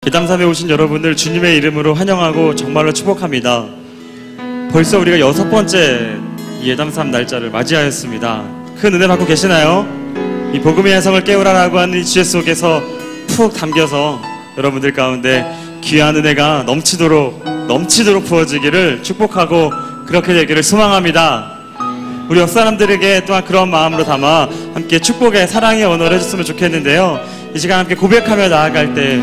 예담삼에 오신 여러분들 주님의 이름으로 환영하고 정말로 축복합니다. 벌써 우리가 6번째 예담삼 날짜를 맞이하였습니다. 큰 은혜 받고 계시나요? 이 복음의 야성을 깨우라라고 하는 이 지혜 속에서 푹 담겨서 여러분들 가운데 귀한 은혜가 넘치도록 부어지기를 축복하고 그렇게 되기를 소망합니다. 우리 옆사람들에게 또한 그런 마음으로 담아 함께 축복의 사랑의 언어를 해줬으면 좋겠는데요. 이 시간 함께 고백하며 나아갈 때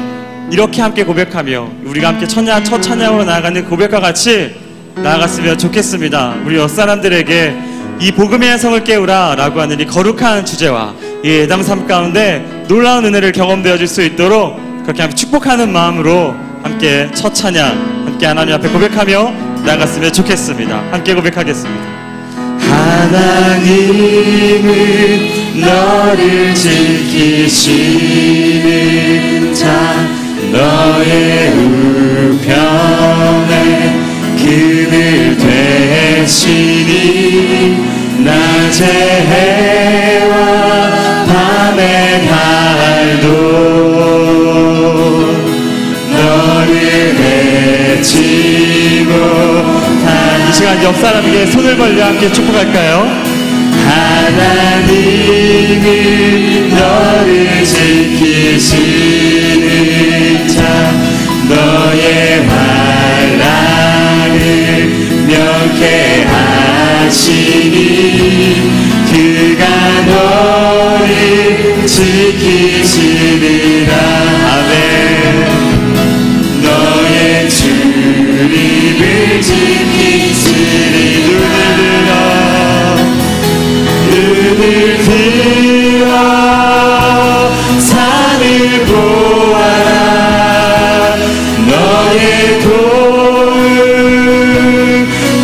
이렇게 함께 고백하며 우리가 함께 첫 찬양으로 나아가는 고백과 같이 나아갔으면 좋겠습니다. 우리 옆사람들에게 이 복음의 야성을 깨우라 라고 하는 이 거룩한 주제와 이 예담삼 가운데 놀라운 은혜를 경험되어질 수 있도록 그렇게 함께 축복하는 마음으로 함께 첫 찬양 함께 하나님 앞에 고백하며 나아갔으면 좋겠습니다. 함께 고백하겠습니다. 하나님은 너를 지키시는 자 너의 우편에 그늘 되시니 낮의 해와 밤의 달도 너를 해치 못하니. 이 시간 옆 사람에게 손을 벌려 함께 축복할까요? 하나님은 너를 지키시는 자 너의 환난을 명쾌하시니 그가 너를 지키시리라. 아멘. 너의 출입을 지키시리. 눈을 들어 산을 보아라. 너의 도움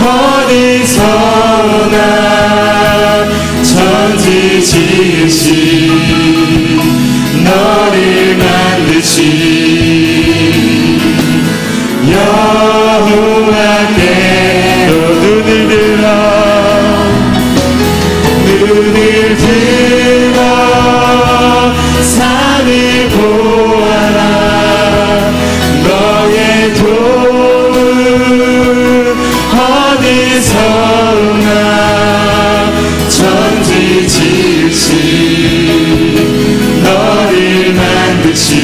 어디서 오나. 천지 지으신 너를 만드신 여호와께로 눈을 들어 산을 보아라. 너의 도움 어디서 오나. 천지 지으신 너를 만드신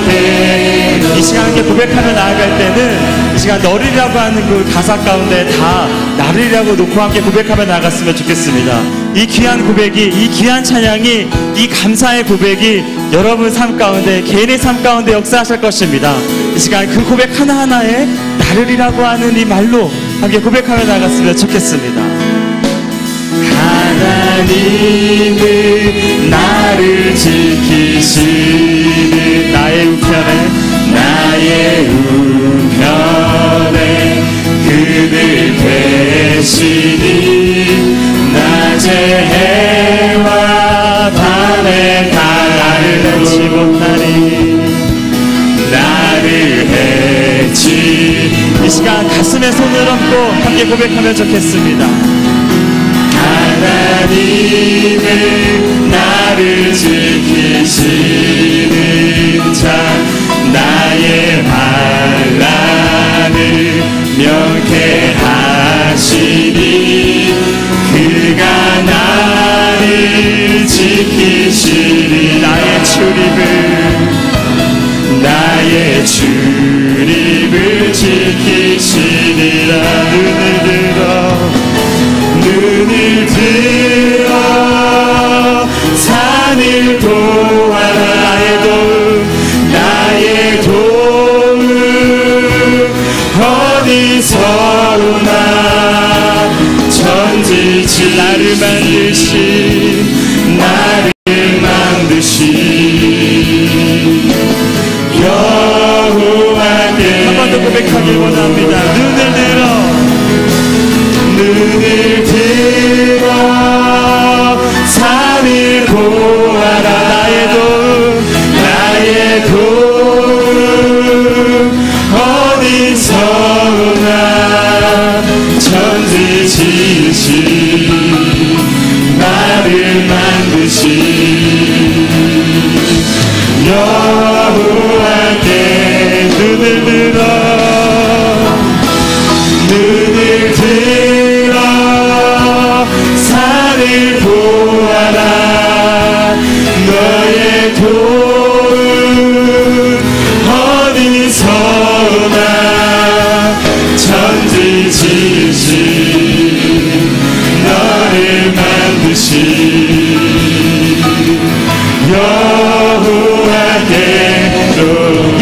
여호와께. 이 시간 함께 고백하며 나아갈 때는 이 시간 너를이라고 하는 그 가사 가운데 다 나를이라고 놓고 함께 고백하며 나아갔으면 좋겠습니다. 이 귀한 고백이, 이 귀한 찬양이, 이 감사의 고백이 여러분 삶 가운데, 개인의 삶 가운데 역사하실 것입니다. 이 시간 그 고백 하나하나에 나를이라고 하는 이 말로 함께 고백하며 나아갔으면 좋겠습니다. 하나님은 나를 지키시는 나의 우편에 그늘 되시니 낮의 해와 밤의 달을 해치 못하니. 나를 해치. 이 시간 가슴에 손을 얹고 함께 고백하면 좋겠습니다. 하나님은 나를 지키시는 자 나의 환난을 명쾌하시니 그가 나를 지키시니 나의 출입을 지키시니라. 눈을 들어 산을 보아라. 나의 도움 어디서 오나. 천지 나를 만드신 여호와께. 한 번 더 고백하길 원합니다. 눈을 들어 산을 보아라. 나의 도움 어디서 오나. 천지 지으신 나를 만드신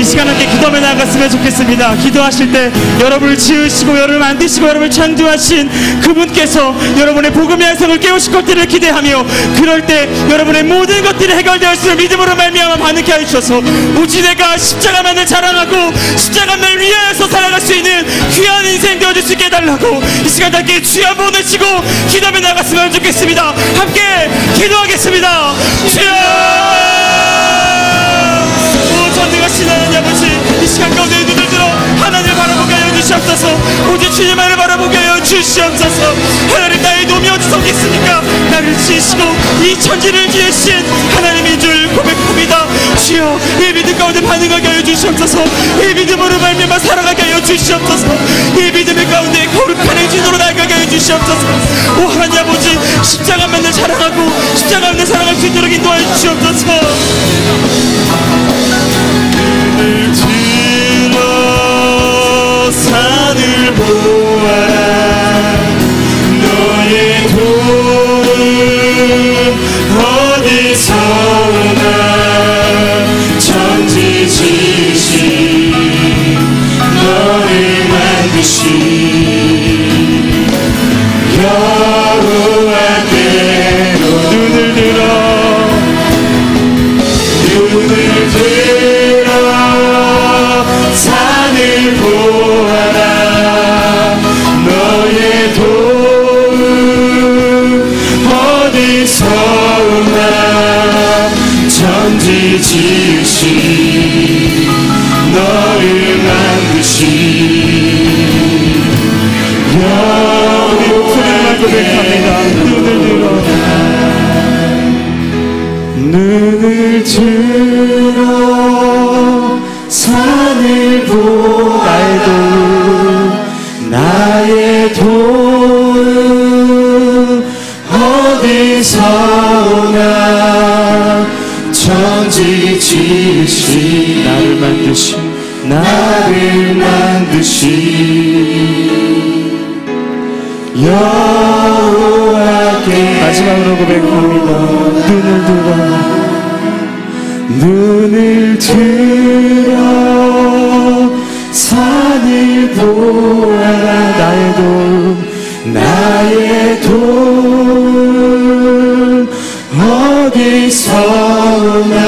이 시간 함께 기도하며 나아갔으면 좋겠습니다. 기도하실 때 여러분을 지으시고 여러분을 만드시고 여러분을 창조하신 그분께서 여러분의 복음의 양성을 깨우실 것들을 기대하며, 그럴 때 여러분의 모든 것들이 해결되었음을 믿음으로 말미암아 반응케 하여 주셔서 오직 내가 십자가만을 자랑하고 십자가만을 위하여서 살아갈 수 있는 귀한 인생 되어줄 수 있게 해달라고 이 시간 함께 주여 한번 외치고 기도하며 나갔으면 좋겠습니다. 함께 기도하겠습니다. 주여! 오 전능하신 하나님 아버지, 이 시간 가운데 눈을 들어 하나님을 바라보게 하여 주시옵소서. 오직 주님만을 바라보게 하여 주시옵소서. 하나님, 나의 놈이 어디 서겠습니까? 나를 지으시고 이 천지를 지으신 하나님인 줄 고백합니다. 주여, 이 믿음 가운데 반응하게 하여 주시옵소서. 이 믿음으로 말미암아 살아가게 하여 주시옵소서. 이 믿음의 가운데 거룩한 행진으로 나아가게 하여 주시옵소서. 오 하나님 아버지, 십자가만을 사랑하고 십자가만을 사랑할 수 있도록 인도하여 주시옵소서. 눈을 들어 산을 보아라. 너의 도움 어디서 오나. 천지 지으신 너를 만드신 여호와께로 눈을 들어 산을 보아라. 너의 도움 어디서 오나. 천지 지으신 너를 만드신 여호와를 고백합니다. 눈을 들어 산을 보아. 나의 도움 어디서 오나. 천지 지으신 나를 만드신 여호와께. 마지막으로 고백합니다. 눈을 들어 산을 보아라. 나의 도움 어디서 오나.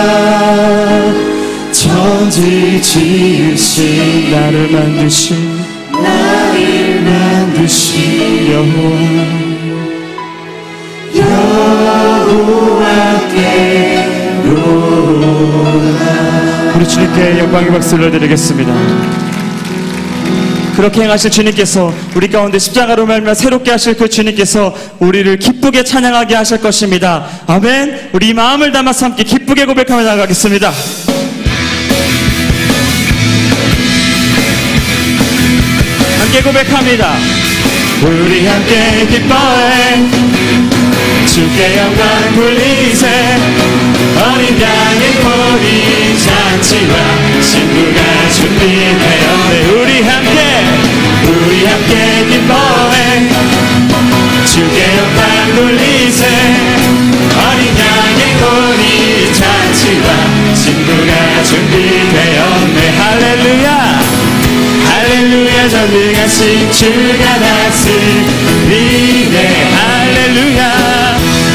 천지 지으신 나를 만드신 여호와께로. 우리 주님께 영광의 박수를 드리겠습니다. 그렇게 행하실 주님께서 우리 가운데 십자가로 말미암아 새롭게 하실 그 주님께서 우리를 기쁘게 찬양하게 하실 것입니다. 아멘. 우리 이 마음을 담아서 함께 기쁘게 고백하며 나가겠습니다. 함께 고백합니다. 우리 함께 기뻐해 주께 영광 돌리세. 어린 양의 고리 잔치와 신부가 준비되었네. 우리 함께 기뻐해 주께 영광 돌리세. 어린 양의 고리 잔치와 신부가 준비되었네. 할렐루야 할렐루야. 전능하신 주가 다스리네. 할렐루야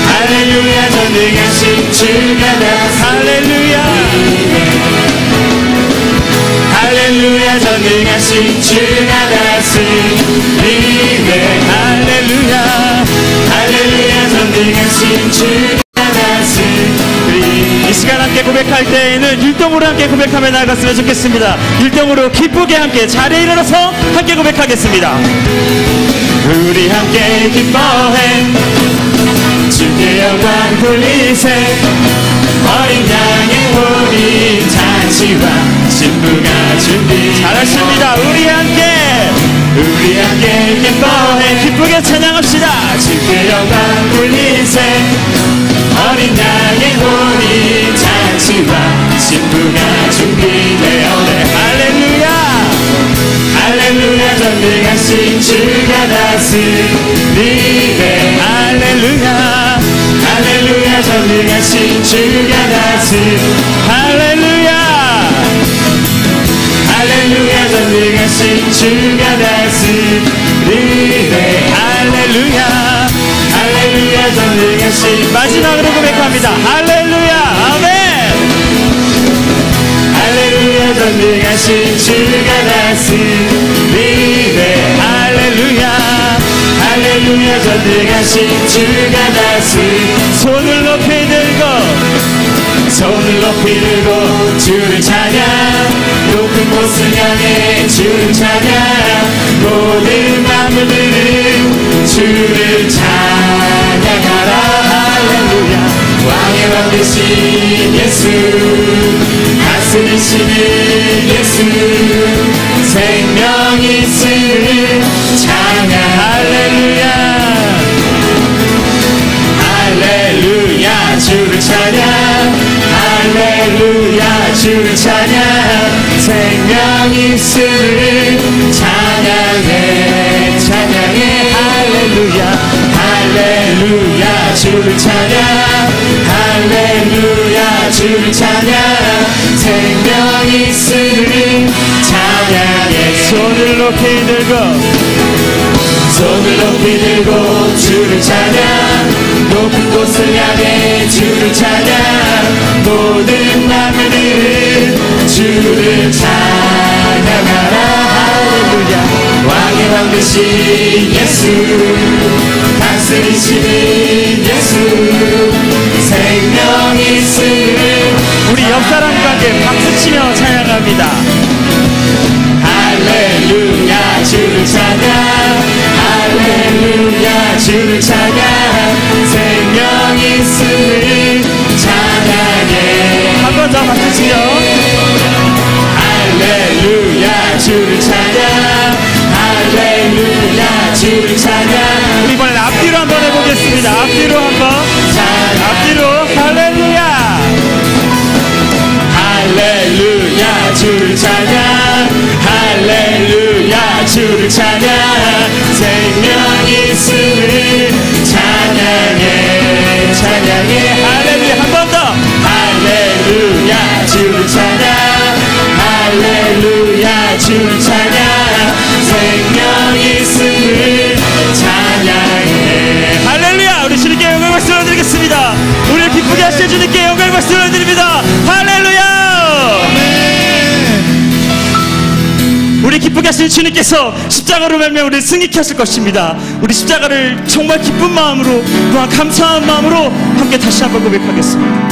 할렐루야. 전능하신 주가 다스리네. 할렐루야 전능하신 주가 다스리네. 할렐루야 할렐루야. 전능하신 주가 다스리네. 이 시간 함께 고백할 때에는 율동으로 함께 고백하며 나아갔으면 좋겠습니다. 율동으로 기쁘게 함께 자리에 일어나서 함께 고백하겠습니다. 우리 함께 기뻐해 주께 영광 돌리세. 어린 양의 호리 잔치와 신부가 준비. 잘하십니다. 우리 함께 기뻐해 기쁘게 찬양합시다. 주께 영광 돌리세. 어린 양의 호리 잔치와 신부가 준비되었네. 할렐루야 할렐루야. 전능하신 주가 다스리네. 할렐루야 할렐루야. 전능하신 주가 다스리네. 할렐루야 주가 다스리네. 할렐루야 할렐루야 전능하신 마지막으로 고백합니다. 할렐루야 아멘. 할렐루야 전능하신 주가 다스리네. 할렐루야 할렐루야 전능하신 주가 다스리네. 손을 높이 들고 주를 찬양 높은 곳을 향해 주를 찬양 모든 만물들은 주를 찬양하라. 할렐루야 왕의 왕 되신 예수 다스리시는 예수 생명이 있으니 찬양. 할렐루야 할렐루야 주를 찬양 할렐루야 주를 찬양 생명이 있으니 찬양해 찬양해. 할렐루야 할렐루야 주를 찬양 할렐루야 주를 찬양 생명이 있으니 찬양해. 손을 높이 들고 주를 찬양 높은 곳을 향해 주를 찬양 모든 만물들은 주를 찬양하라. 할렐루야 왕의 왕 되신 예수 다스리시는 예수 생명이 있으니 우리 옆 사람과 함께 박수치며 찬양합니다. 할렐루야 주를 찬양 할렐루야 주를 찬양 생명이 있으니 찬양해. 한 번 더 박수치며 할렐루야 주를 찬양 할렐루야 주를 찬양. 우리 이번엔 앞뒤로 한번 해보겠습니다. 앞뒤로 한번 앞뒤로 할렐루야 할렐루야 주를 찬양 할렐루야 주를 찬양 생명이 있으니 찬양해 찬양해. 할렐루야 한 번 더 할렐루야 주를 찬양 할렐루야 주를 찬양 생명이 있으니 찬양해. 할렐루야. 우리 주님께 영광 말씀 올려드리겠습니다. 우리를 기쁘게 하실 주님께 영광 말씀 올려드립니다. 할렐루야. 우리 기쁘게 하실 주님께서 십자가로 말미암아 우리를 승리케 하실 것입니다. 우리 십자가를 정말 기쁜 마음으로 또한 감사한 마음으로 함께 다시 한번 고백하겠습니다.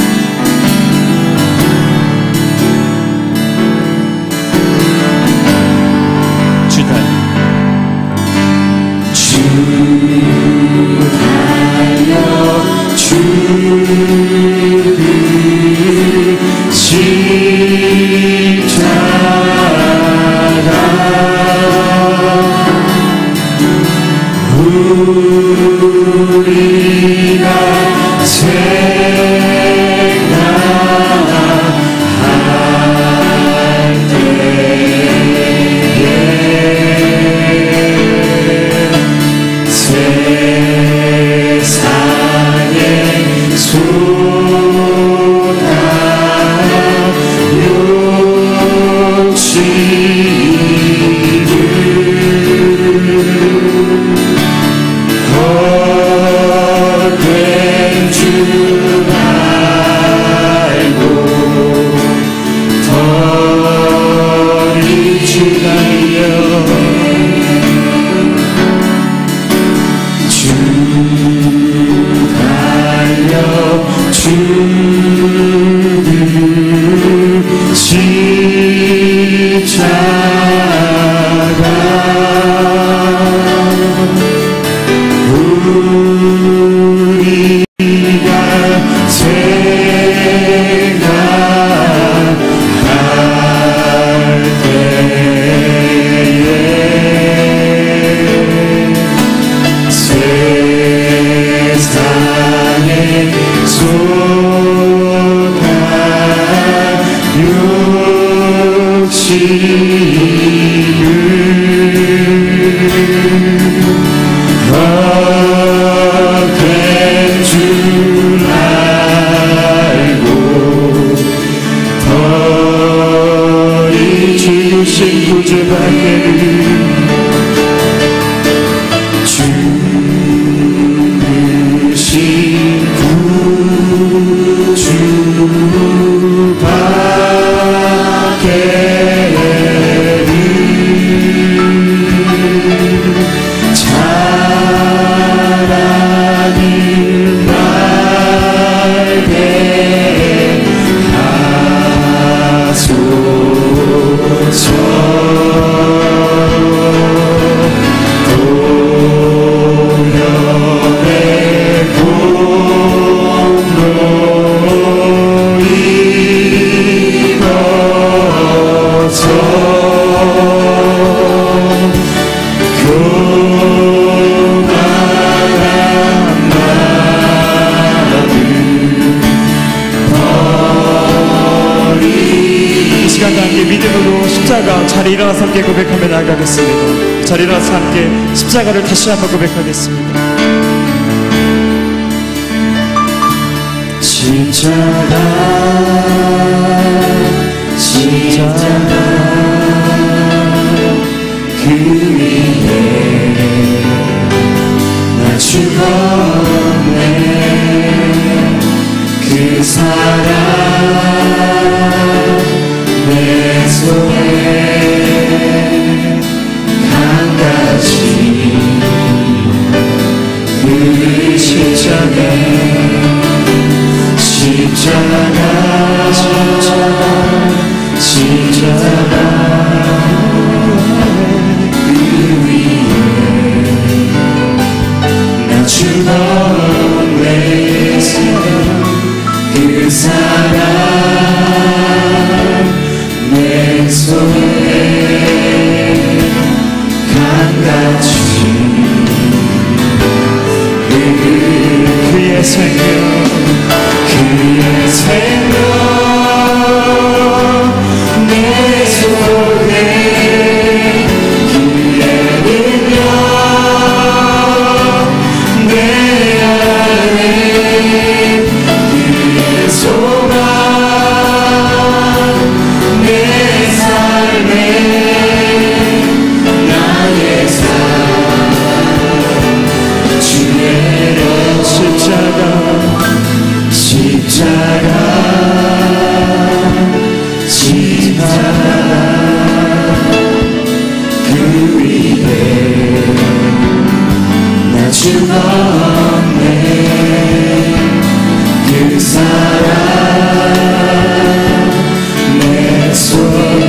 시간 다 함께 믿음으로 십자가 자리에 일어나서 함께 고백하며 나아가겠습니다. 자리에 일어나서 함께 십자가를 다시 한번 고백하겠습니다. 십자가 그 위에 나 죽었네. 그 사랑 내 손에 강같이 그 십자가 그 위에 나 죽었네. 그 사랑 내 손에 강같이 그의 생명 그의 생명 내 손에 그의 능력 내 안에 그의 소망 내 삶에 나의 삶 주의 십자가 그 위에 나 죽었네. 그 사랑 내 손에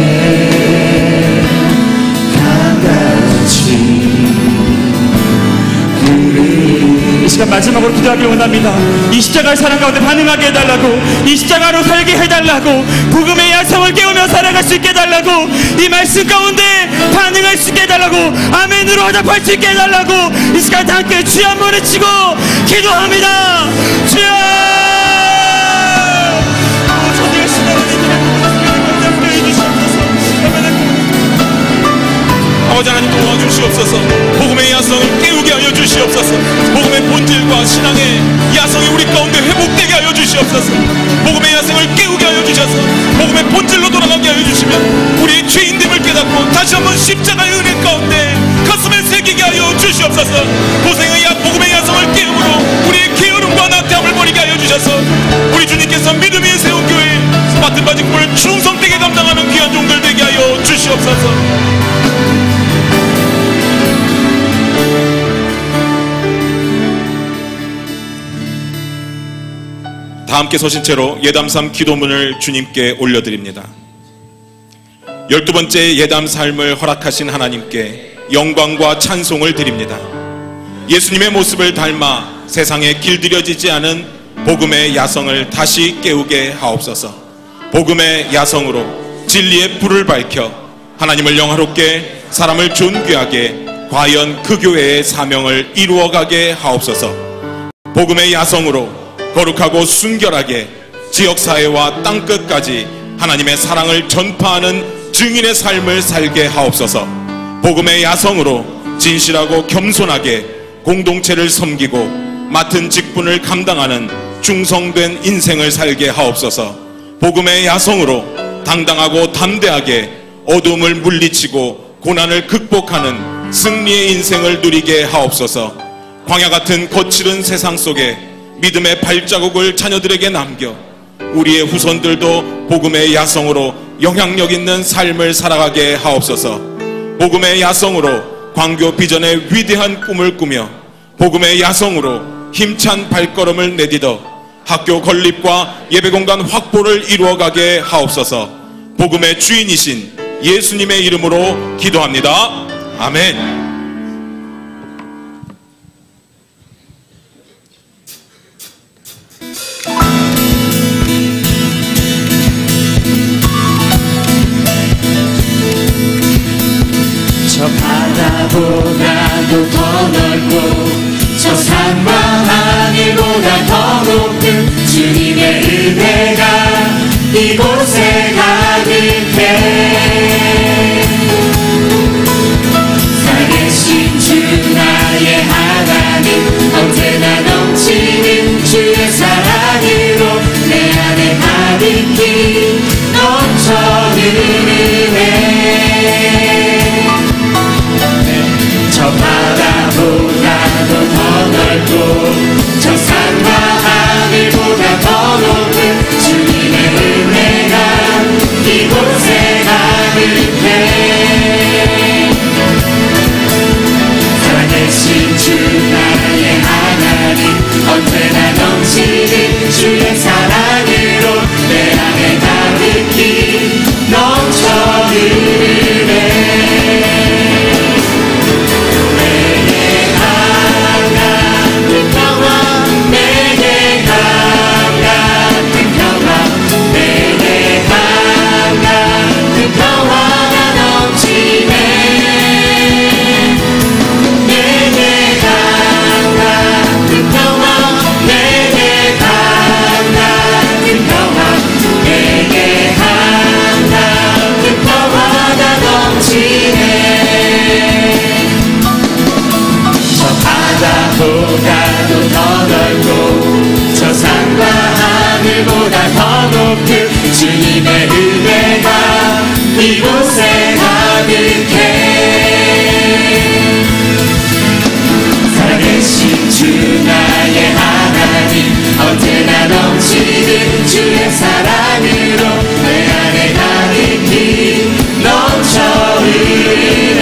강같이 이 시간 마지막으로 기도하길 원합니다. 이 십자가의 사랑 가운데 반응하게 해달라고, 이 십자가로 살게 해달라고, 복음의 야성을 깨우며 살아갈 수 있게 해달라고, 이 말씀 가운데 반응할 수 있게 해달라고, 아멘으로 화답할 수 있게 해달라고 이 시간 다 함께 주여 한번 외치고 기도합니다. 주여! 아버지 하나님 도와주시옵소서. 복음의 야성을 깨우게 하여 주시옵소서. 복음의 본질과 신앙의 야성이 우리 가운데 회복되게 하여 주시옵소서. 복음의 야성을 깨우게 하여 주셔서 복음의 본질로 돌아가게 하여 주시면 우리의 죄인됨을 깨닫고 다시 한번 십자가의 은혜 가운데 가슴에 새기게 하여 주시옵소서. 고생의 복음의 야성을 깨우므로 우리의 게으름과 낙담을 버리게 하여 주셔서 우리 주님께서 믿음 위에 세운 교회 맡은 바진 꼴을 충성되게 감당하는 귀한 종들 되게 하여 주시옵소서. 다 함께 서신 채로 예담3 기도문을 주님께 올려드립니다. 12번째 예담 삶을 허락하신 하나님께 영광과 찬송을 드립니다. 예수님의 모습을 닮아 세상에 길들여지지 않은 복음의 야성을 다시 깨우게 하옵소서. 복음의 야성으로 진리의 불을 밝혀 하나님을 영화롭게 사람을 존귀하게 과연 그 교회의 사명을 이루어가게 하옵소서. 복음의 야성으로 거룩하고 순결하게 지역사회와 땅끝까지 하나님의 사랑을 전파하는 증인의 삶을 살게 하옵소서. 복음의 야성으로 진실하고 겸손하게 공동체를 섬기고 맡은 직분을 감당하는 충성된 인생을 살게 하옵소서. 복음의 야성으로 당당하고 담대하게 어둠을 물리치고 고난을 극복하는 승리의 인생을 누리게 하옵소서. 광야 같은 거칠은 세상 속에 믿음의 발자국을 자녀들에게 남겨 우리의 후손들도 복음의 야성으로 영향력 있는 삶을 살아가게 하옵소서. 복음의 야성으로 광교 비전의 위대한 꿈을 꾸며 복음의 야성으로 힘찬 발걸음을 내딛어 학교 건립과 예배공간 확보를 이루어가게 하옵소서. 복음의 주인이신 예수님의 이름으로 기도합니다. 아멘. 저 바다보다도 더 넓고 저 산과 하늘보다 더 높은 주님의 은혜가 이곳에 가득해 주님의 은혜가 이곳에 가득해. 살아계신 주 나의 하나님, 언제나 넘치는 주의 사랑으로 내 안에 가득히 넘쳐 흐르네.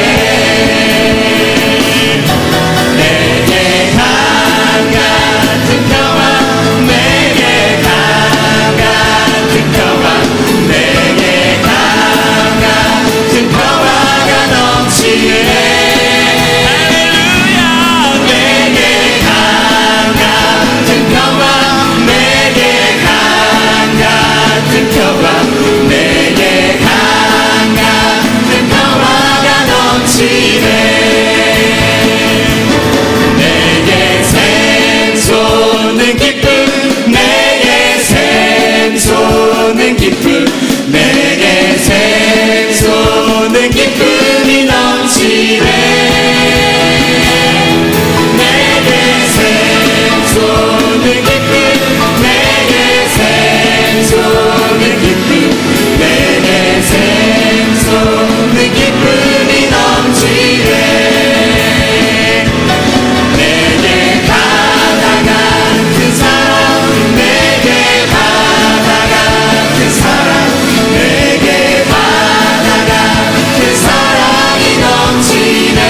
내게 강 같은 평화, 내게 강 같은 평화, 내게 강 같은 평화가 넘치네. 내게 샘솟는 기쁨, 내게 샘솟는 기쁨, 내게 샘솟는 기쁨이 넘치네. 내게 샘솟는 기쁨, 내게 샘솟는 기쁨, 내게 샘솟는 기쁨이 넘치네. 내게 바다 같은 사랑, 내게 바다 같은 사랑, 내게 바다 같은 사랑이 넘치네.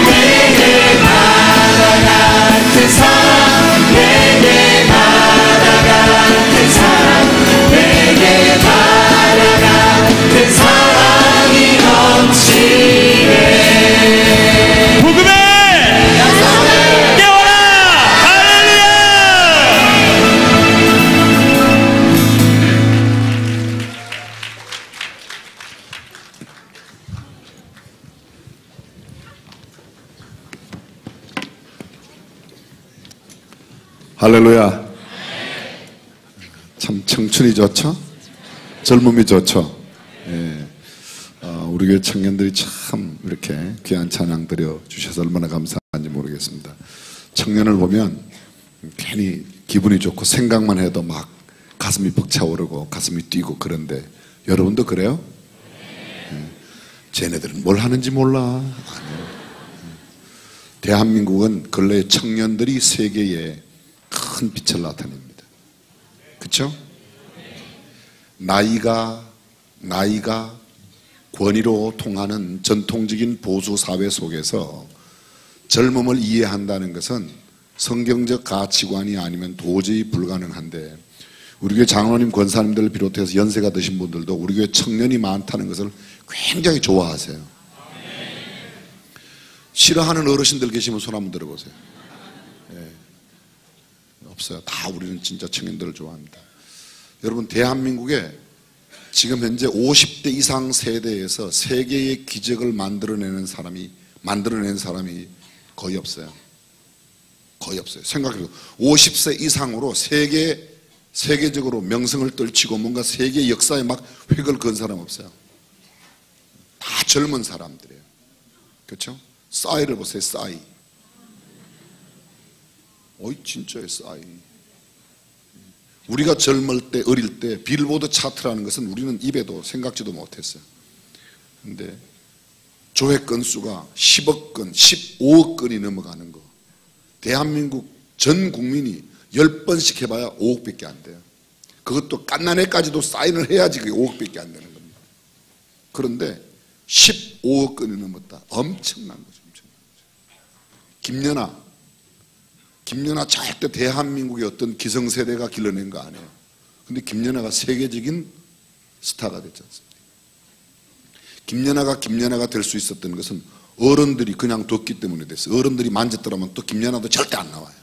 내게 바다 같은 사랑, 내게 바다 같은 사랑, 내게 바다 같은 사랑이 넘치네. 복음에 깨워라! 할렐루야! 할렐루야. 참 청춘이 좋죠? 젊음이 좋죠? 예. 우리 교회 청년들이 참 이렇게 귀한 찬양 드려주셔서 얼마나 감사한지 모르겠습니다. 청년을 보면 괜히 기분이 좋고 생각만 해도 막 가슴이 벅차오르고 가슴이 뛰고 그런데 여러분도 그래요? 예. 쟤네들은 뭘 하는지 몰라. 대한민국은 근래 청년들이 세계에 큰 빛을 나타냅니다. 그렇죠? 나이가 권위로 통하는 전통적인 보수 사회 속에서 젊음을 이해한다는 것은 성경적 가치관이 아니면 도저히 불가능한데, 우리 교회 장로님 권사님들을 비롯해서 연세가 드신 분들도 우리 교회 청년이 많다는 것을 굉장히 좋아하세요. 싫어하는 어르신들 계시면 손 한번 들어보세요. 예. 없어요. 다 우리는 진짜 청년들을 좋아합니다. 여러분, 대한민국에 지금 현재 50대 이상 세대에서 세계의 기적을 만들어낸 사람이 거의 없어요. 거의 없어요. 생각해보세요. 50세 이상으로 세계적으로 명성을 떨치고 뭔가 세계 역사에 막 획을 그은 사람 없어요. 다 젊은 사람들이에요. 그렇죠? 싸이를 보세요. 싸이. 어이 진짜요. 싸이. 우리가 젊을 때, 어릴 때 빌보드 차트라는 것은 우리는 입에도 생각지도 못했어요. 근데 조회 건수가 10억 건, 15억 건이 넘어가는 거. 대한민국 전 국민이 10번씩 해봐야 5억밖에 안 돼요. 그것도 갓난애까지도 사인을 해야지 그게 5억밖에 안 되는 겁니다. 그런데 15억 건이 넘었다. 엄청난 거죠. 김연아 절대 대한민국의 어떤 기성세대가 길러낸 거 아니에요. 근데 김연아가 세계적인 스타가 됐지 않습니까? 김연아가 될 수 있었던 것은 어른들이 그냥 뒀기 때문에 됐어요. 어른들이 만졌더라면 또 김연아도 절대 안 나와요.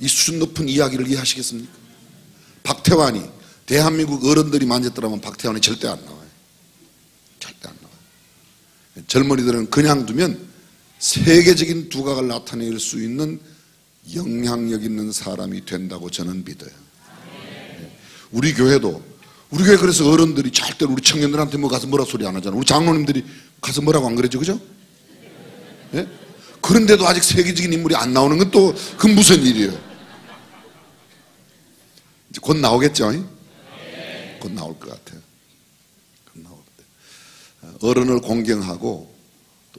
이 수준 높은 이야기를 이해하시겠습니까? 박태환이 대한민국 어른들이 만졌더라면 박태환이 절대 안 나와요. 절대 안 나와요. 젊은이들은 그냥 두면 세계적인 두각을 나타낼 수 있는 영향력 있는 사람이 된다고 저는 믿어요. 우리 교회 그래서 어른들이 절대로 우리 청년들한테 뭐 가서 뭐라 소리 안 하잖아. 우리 장로님들이 가서 뭐라고 안 그러죠, 그죠? 예? 그런데도 아직 세계적인 인물이 안 나오는 건 또 그 무슨 일이에요? 이제 곧 나오겠죠? 곧 나올 것 같아요. 곧 나올 것 같아요. 어른을 공경하고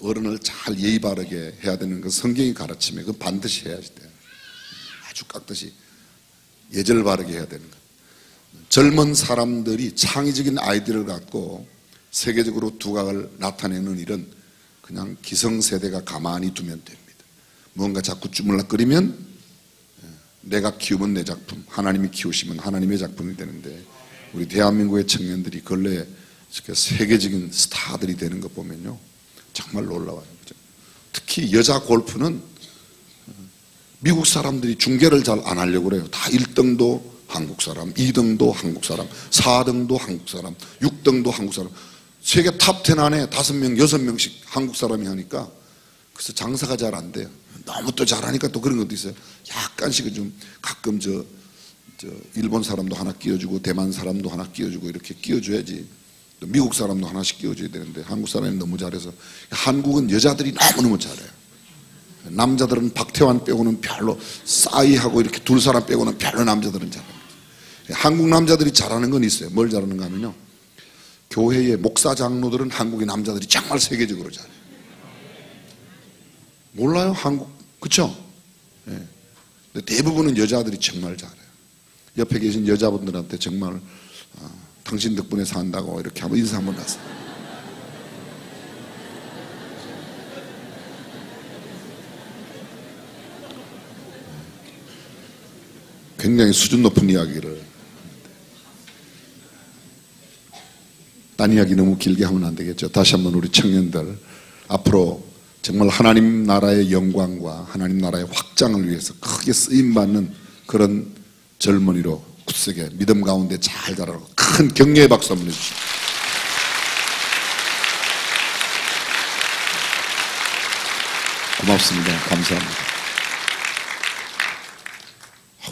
어른을 잘 예의 바르게 해야 되는 건 성경이 가르치면 그건 반드시 해야지 돼요. 아주 깍듯이 예절 바르게 해야 되는 것. 젊은 사람들이 창의적인 아이디어를 갖고 세계적으로 두각을 나타내는 일은 그냥 기성세대가 가만히 두면 됩니다. 뭔가 자꾸 주물럭거리면 내가 키우면 내 작품, 하나님이 키우시면 하나님의 작품이 되는데 우리 대한민국의 청년들이 근래에 세계적인 스타들이 되는 거 보면요 정말 놀라워요. 그죠? 특히 여자 골프는 미국 사람들이 중계를 잘 안 하려고 그래요. 다 1등도 한국 사람, 2등도 한국 사람, 4등도 한국 사람, 6등도 한국 사람. 세계 탑 10 안에 5명, 6명씩 한국 사람이 하니까 그래서 장사가 잘 안 돼요. 너무 또 잘하니까 또 그런 것도 있어요. 약간씩은 좀 가끔 저 일본 사람도 하나 끼워주고 대만 사람도 하나 끼워주고 이렇게 끼워줘야지. 또 미국 사람도 하나씩 끼워줘야 되는데 한국 사람이 너무 잘해서 한국은 여자들이 너무너무 잘해요. 남자들은 박태환 빼고는 별로 싸이하고 이렇게 둘 사람 빼고는 별로 남자들은 잘합니다. 한국 남자들이 잘하는 건 있어요. 뭘 잘하는가 하면요. 교회의 목사 장로들은 한국의 남자들이 정말 세계적으로 잘해요. 몰라요? 한국 그쵸? 네. 근데 대부분은 여자들이 정말 잘해요. 옆에 계신 여자분들한테 정말 당신 덕분에 산다고 이렇게 한번 인사 한번 하세요. 굉장히 수준 높은 이야기를 딴 이야기 너무 길게 하면 안 되겠죠. 다시 한번 우리 청년들 앞으로 정말 하나님 나라의 영광과 하나님 나라의 확장을 위해서 크게 쓰임받는 그런 젊은이로 굳세게 믿음 가운데 잘 자라고 큰 격려의 박수 한번 해주시죠. 고맙습니다. 감사합니다.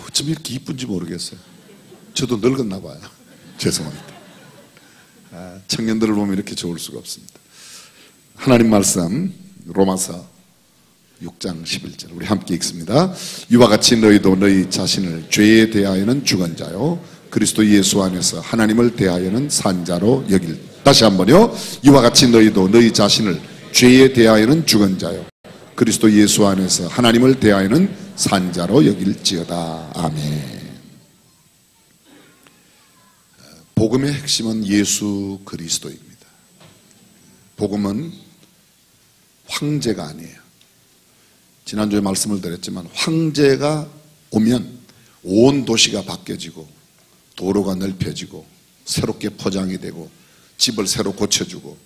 어쩜 이렇게 이쁜지 모르겠어요. 저도 늙었나 봐요. 죄송합니다. 청년들을 보면 이렇게 좋을 수가 없습니다. 하나님 말씀 로마서 6장 11절 우리 함께 읽습니다. 이와 같이 너희도 너희 자신을 죄에 대하여는 죽은 자요 그리스도 예수 안에서 하나님을 대하여는 산 자로 여길. 다시 한번요. 이와 같이 너희도 너희 자신을 죄에 대하여는 죽은 자요 그리스도 예수 안에서 하나님을 대하여는 산 자로 여길지어다. 아멘. 복음의 핵심은 예수 그리스도입니다. 복음은 황제가 아니에요. 지난주에 말씀을 드렸지만 황제가 오면 온 도시가 바뀌어지고 도로가 넓혀지고 새롭게 포장이 되고 집을 새로 고쳐주고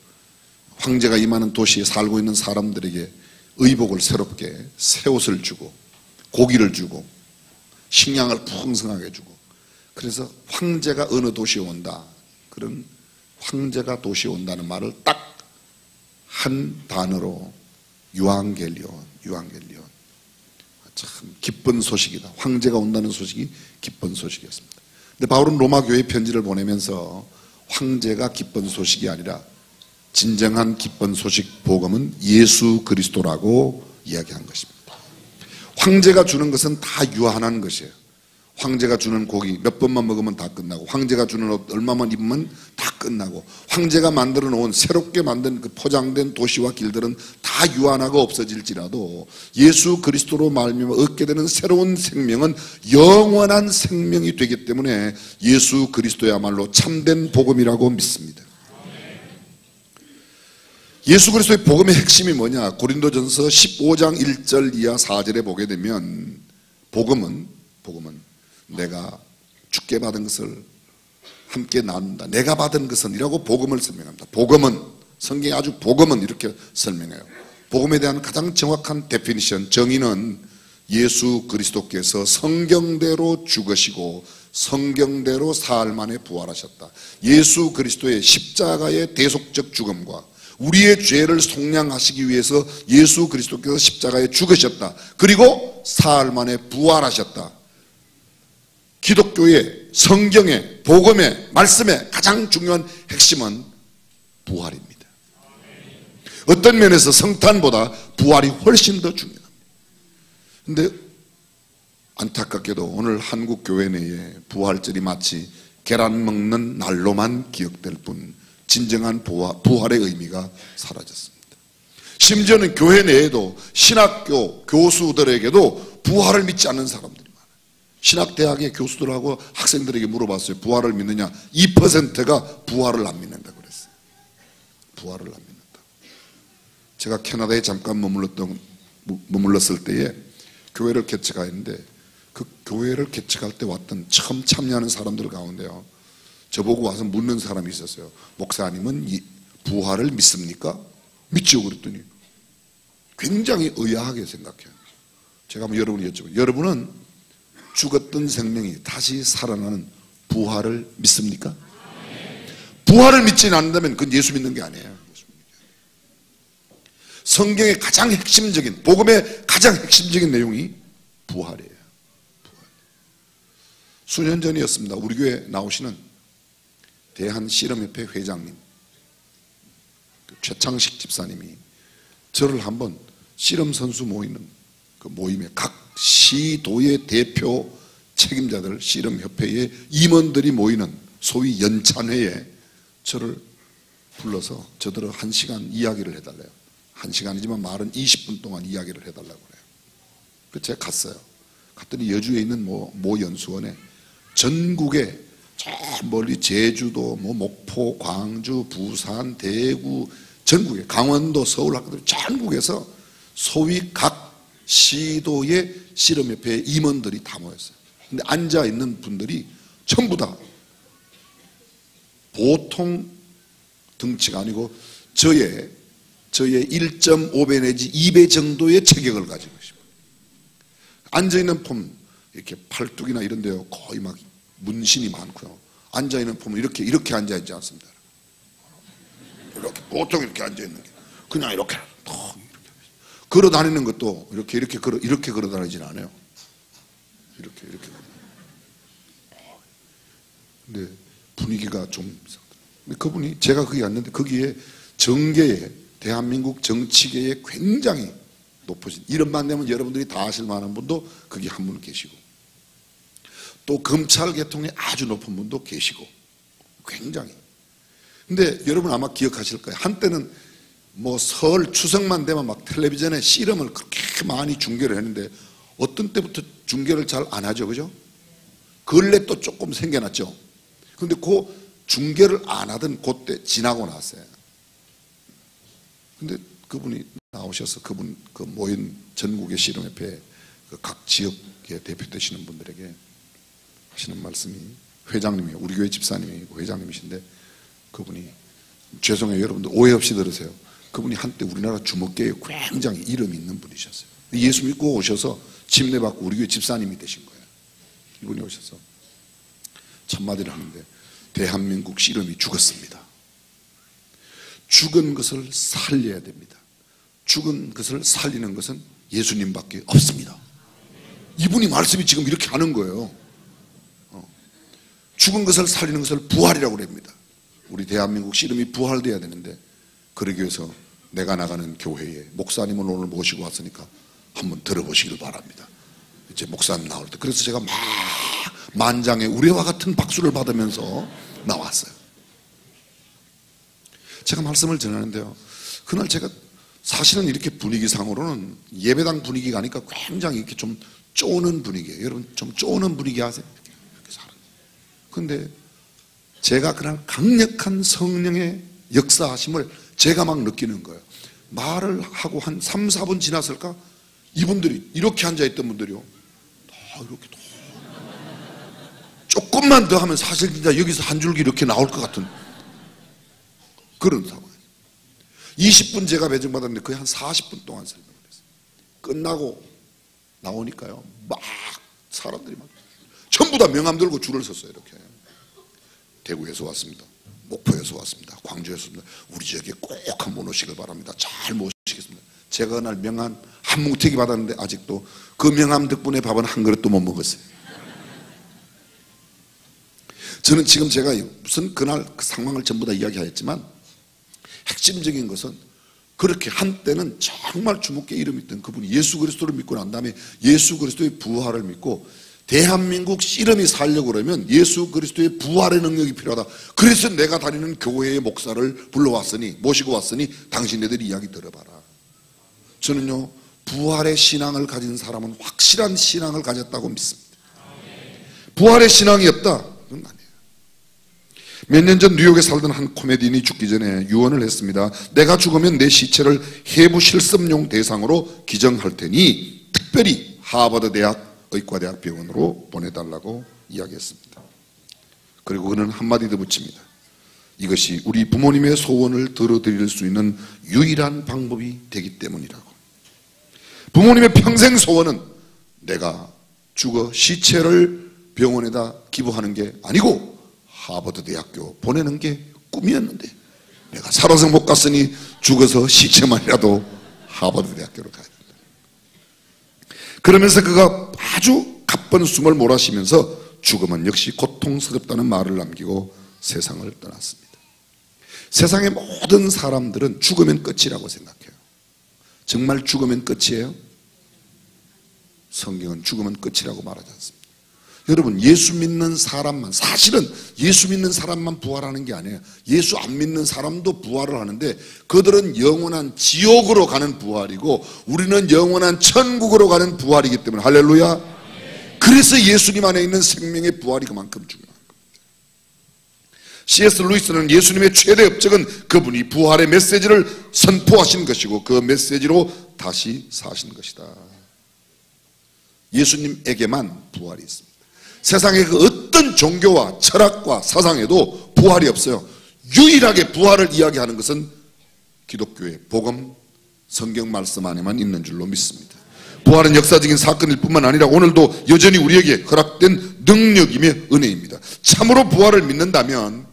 황제가 임하는 도시에 살고 있는 사람들에게 의복을 새롭게 새 옷을 주고 고기를 주고 식량을 풍성하게 주고 그래서 황제가 어느 도시에 온다. 그런 황제가 도시에 온다는 말을 딱 한 단어로 유앙겔리온. 참 기쁜 소식이다. 황제가 온다는 소식이 기쁜 소식이었습니다. 근데 바울은 로마 교회 편지를 보내면서 황제가 기쁜 소식이 아니라 진정한 기쁜 소식 복음은 예수 그리스도라고 이야기한 것입니다. 황제가 주는 것은 다 유한한 것이에요. 황제가 주는 고기 몇 번만 먹으면 다 끝나고 황제가 주는 옷 얼마만 입으면 다 끝나고 황제가 만들어 놓은 새롭게 만든 그 포장된 도시와 길들은 다 유한하고 없어질지라도 예수 그리스도로 말미암아 얻게 되는 새로운 생명은 영원한 생명이 되기 때문에 예수 그리스도야말로 참된 복음이라고 믿습니다. 예수 그리스도의 복음의 핵심이 뭐냐? 고린도전서 15장 1절 이하 4절에 보게 되면 복음은 내가 주께 받은 것을 함께 나눈다. 내가 받은 것은 이라고 복음을 설명합니다. 복음은 성경이 아주 복음은 이렇게 설명해요. 복음에 대한 가장 정확한 데피니션 정의는 예수 그리스도께서 성경대로 죽으시고 성경대로 사흘 만에 부활하셨다. 예수 그리스도의 십자가의 대속적 죽음과 우리의 죄를 속량하시기 위해서 예수 그리스도께서 십자가에 죽으셨다. 그리고 사흘 만에 부활하셨다. 기독교의 성경의 복음의 말씀의 가장 중요한 핵심은 부활입니다. 어떤 면에서 성탄보다 부활이 훨씬 더 중요합니다. 근데 안타깝게도 오늘 한국 교회 내에 부활절이 마치 계란 먹는 날로만 기억될 뿐 진정한 부활의 의미가 사라졌습니다. 심지어는 교회 내에도 신학교 교수들에게도 부활을 믿지 않는 사람들이 많아요. 신학대학의 교수들하고 학생들에게 물어봤어요. 부활을 믿느냐? 2%가 부활을 안 믿는다고 그랬어요. 부활을 안 믿는다. 제가 캐나다에 잠깐 머물렀을 때에 교회를 개척하였는데 그 교회를 개척할 때 왔던 처음 참여하는 사람들 가운데요, 저보고 와서 묻는 사람이 있었어요. 목사님은 부활을 믿습니까? 믿죠. 그랬더니 굉장히 의아하게 생각해요. 제가 한번 여러분이 여쭤봐요. 여러분은 죽었던 생명이 다시 살아나는 부활을 믿습니까? 부활을 믿지 않는다면 그건 예수 믿는 게 아니에요. 성경의 가장 핵심적인, 복음의 가장 핵심적인 내용이 부활이에요. 부활. 수년 전이었습니다. 우리 교회 나오시는 대한실험협회 회장님 최창식 집사님이 저를 한번 실험선수 모이는 그 모임에 각 시도의 대표 책임자들, 실험협회의 임원들이 모이는 소위 연찬회에 저를 불러서 저들은 1시간 이야기를 해달래요. 1시간이지만 말은 20분 동안 이야기를 해달라고 그래요. 그래서 제가 갔어요. 갔더니 여주에 있는 모 연수원에 전국에 저 멀리 제주도, 목포, 광주, 부산, 대구, 전국에 강원도, 서울 학교들 전국에서 소위 각 시도의 실험협회 임원들이 다 모였어요. 근데 앉아 있는 분들이 전부 다 보통 등치가 아니고 저의 1.5배 내지 2배 정도의 체격을 가지고 있습니다. 앉아있는 폼, 이렇게 팔뚝이나 이런 데요, 거의 막 문신이 많고요. 앉아있는 폼은 이렇게 앉아있지 않습니다. 이렇게, 보통 이렇게 앉아있는 게. 그냥 이렇게, 걸어 다니는 것도 이렇게 걸어 다니진 않아요. 이렇게. 근데 분위기가 좀 이상하더라고요. 근데 그분이, 제가 거기 갔는데 거기에 정계에, 대한민국 정치계에 굉장히 높으신, 이름만 내면 여러분들이 다 아실 만한 분도 거기 한 분 계시고, 또 검찰 계통에 아주 높은 분도 계시고, 굉장히. 근데 여러분 아마 기억하실 거예요. 한때는 설 추석만 되면 막 텔레비전에 씨름을 그렇게 많이 중계를 했는데 어떤 때부터 중계를 잘 안 하죠, 그죠? 근래 또 조금 생겨났죠. 근데 그 중계를 안 하던 그때 지나고 났어요. 근데 그분이 나오셔서 그분 그 모인 전국의 씨름협회 각 지역에 대표되시는 분들에게 하시는 말씀이, 회장님이, 우리 교회 집사님이고 회장님이신데, 그분이, 죄송해요 여러분들 오해 없이 들으세요. 그분이 한때 우리나라 주먹계에 굉장히 이름 있는 분이셨어요. 예수 믿고 오셔서 침례받고 우리 교회 집사님이 되신 거예요. 이분이 오셔서 첫마디를 하는데, 대한민국 씨름이 죽었습니다. 죽은 것을 살려야 됩니다. 죽은 것을 살리는 것은 예수님밖에 없습니다. 이분이 말씀이 지금 이렇게 하는 거예요. 죽은 것을 살리는 것을 부활이라고 합니다. 우리 대한민국 씨름이 부활돼야 되는데, 그러기 위해서 내가 나가는 교회에 목사님을 오늘 모시고 왔으니까 한번 들어보시길 바랍니다. 이제 목사님 나올 때, 그래서 제가 막 만장의 우레와 같은 박수를 받으면서 나왔어요. 제가 말씀을 전하는데요, 그날 제가 사실은 이렇게 분위기상으로는 예배당 분위기가 아니까 굉장히 이렇게 좀 쪼는 분위기예요. 여러분 좀 쪼는 분위기 아세요? 이렇게 살아요. 근데 제가 그날 강력한 성령의 역사하심을 제가 막 느끼는 거예요. 말을 하고 한 3, 4분 지났을까? 이분들이, 이렇게 앉아있던 분들이요, 다 이렇게 조금만 더 하면 사실 진짜 여기서 한 줄기 이렇게 나올 것 같은 그런 상황이에요. 20분 제가 배정받았는데 거의 한 40분 동안 설명을 했어요. 끝나고 나오니까요, 막 사람들이 막 전부 다 명함 들고 줄을 섰어요. 이렇게. 대구에서 왔습니다. 목포에서 왔습니다. 광주에서 왔습니다. 우리 지역에 꼭 한번 오시길 바랍니다. 잘 모시겠습니다. 제가 그날 명함 한 뭉태기 받았는데 아직도 그 명함 덕분에 밥은 한 그릇도 못 먹었어요. 저는 지금 제가 무슨 그날 그 상황을 전부 다 이야기하였지만 핵심적인 것은 그렇게 한때는 정말 주목계 이름이 있던 그분이 예수 그리스도를 믿고 난 다음에 예수 그리스도의 부활을 믿고 대한민국 씨름이 살려고 그러면 예수 그리스도의 부활의 능력이 필요하다. 그래서 내가 다니는 교회의 목사를 모시고 왔으니 당신네들이 이야기 들어봐라. 저는요, 부활의 신앙을 가진 사람은 확실한 신앙을 가졌다고 믿습니다. 부활의 신앙이 없다? 그건 아니에요. 몇 년 전 뉴욕에 살던 한 코미디언이 죽기 전에 유언을 했습니다. 내가 죽으면 내 시체를 해부 실습용 대상으로 기증할 테니 특별히 하버드 대학 의과대학 병원으로 보내달라고 이야기했습니다. 그리고 그는 한마디 더 붙입니다. 이것이 우리 부모님의 소원을 들어드릴 수 있는 유일한 방법이 되기 때문이라고. 부모님의 평생 소원은 내가 죽어 시체를 병원에다 기부하는 게 아니고 하버드 대학교 보내는 게 꿈이었는데 내가 살아서 못 갔으니 죽어서 시체만이라도 하버드 대학교로 가야 된다. 그러면서 그가 아주 가쁜 숨을 몰아쉬면서 죽음은 역시 고통스럽다는 말을 남기고 세상을 떠났습니다. 세상의 모든 사람들은 죽으면 끝이라고 생각해요. 정말 죽으면 끝이에요? 성경은 죽으면 끝이라고 말하지 않습니다. 여러분, 예수 믿는 사람만, 사실은 예수 믿는 사람만 부활하는 게 아니에요. 예수 안 믿는 사람도 부활을 하는데 그들은 영원한 지옥으로 가는 부활이고 우리는 영원한 천국으로 가는 부활이기 때문에, 할렐루야. 그래서 예수님 안에 있는 생명의 부활이 그만큼 중요한 겁니다. C.S. 루이스는 예수님의 최대 업적은 그분이 부활의 메시지를 선포하신 것이고 그 메시지로 다시 사신 것이다. 예수님에게만 부활이 있습니다. 세상의 그 어떤 종교와 철학과 사상에도 부활이 없어요. 유일하게 부활을 이야기하는 것은 기독교의 복음, 성경 말씀 안에만 있는 줄로 믿습니다. 부활은 역사적인 사건일 뿐만 아니라 오늘도 여전히 우리에게 허락된 능력이며 은혜입니다. 참으로 부활을 믿는다면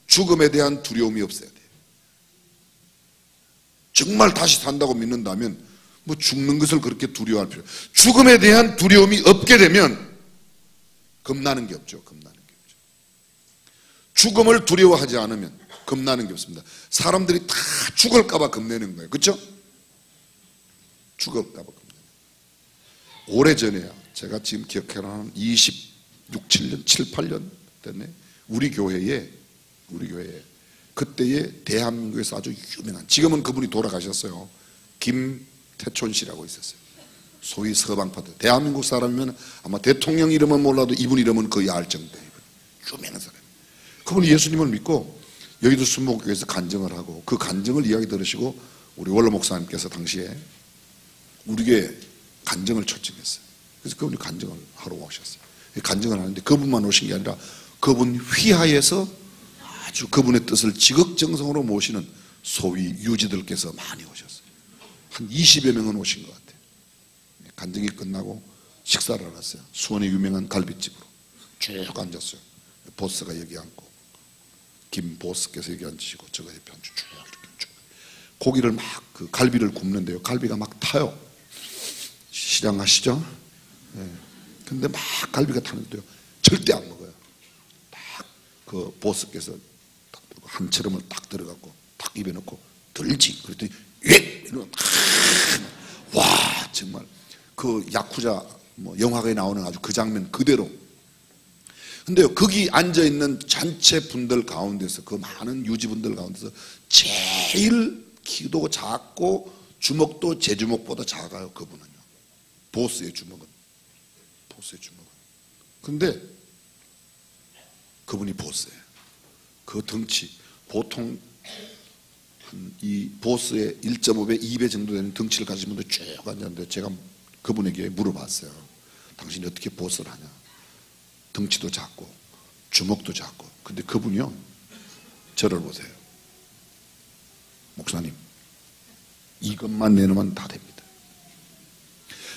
죽음에 대한 두려움이 없어야 돼요. 정말 다시 산다고 믿는다면 뭐 죽는 것을 그렇게 두려워할 필요. 죽음에 대한 두려움이 없게 되면 겁나는 게 없죠. 죽음을 두려워하지 않으면 겁나는 게 없습니다. 사람들이 다 죽을까 봐 겁내는 거예요. 그렇죠? 죽을까 봐 겁내는 거예요. 오래전에야 제가 지금 기억해라 한 26, 7년, 7, 8년 됐네. 우리 교회에 그때의 대한민국에서 아주 유명한, 지금은 그분이 돌아가셨어요. 김태촌 씨라고 있었어요. 소위 서방파들. 대한민국 사람이면 아마 대통령 이름은 몰라도 이분 이름은 거의 알 정도예요. 유명한 사람. 그분이 예수님을 믿고 여의도 순복교회에서 간증을 하고 그 간증을 이야기 들으시고 우리 원로 목사님께서 당시에 우리 교회 간증을 초청했어요. 그래서 그분이 간증을 하러 오셨어요. 간증을 하는데 그분만 오신 게 아니라 그분 휘하에서 아주 그분의 뜻을 지극정성으로 모시는 소위 유지들께서 많이 오셨어요. 한 20여 명은 오신 것 같아요. 간증이 끝나고 식사를 하셨어요. 수원의 유명한 갈비집으로 쭉 앉았어요. 보스가 여기 앉고 김 보스께서 여기 앉으시고 저가 옆에 앉고 쭉 이렇게 쭉 고기를 막 그 갈비를 굽는데요. 갈비가 막 타요. 실향하시죠? 네. 근데 막 갈비가 타는데요. 절대 안 먹어요. 딱 그 보스께서 한 처럼을 딱 들어갖고 딱 입에 넣고 들지. 그랬더니 이러면 와 정말 그 야쿠자 뭐 영화에 나오는 아주 그 장면 그대로. 근데요 거기 앉아있는 전체 분들 가운데서 그 많은 유지분들 가운데서 제일 키도 작고 주먹도 제 주먹보다 작아요. 그분은요. 보스의 주먹은. 근데 그분이 보스예요. 그 덩치 보통 이 보스의 1.5배, 2배 정도 되는 덩치를 가진 분들 쭉 앉았는데 제가 그분에게 물어봤어요. 당신이 어떻게 보스를 하냐. 덩치도 작고 주먹도 작고. 근데 그분이요 저를 보세요. 목사님 이것만 내놓으면 다 됩니다.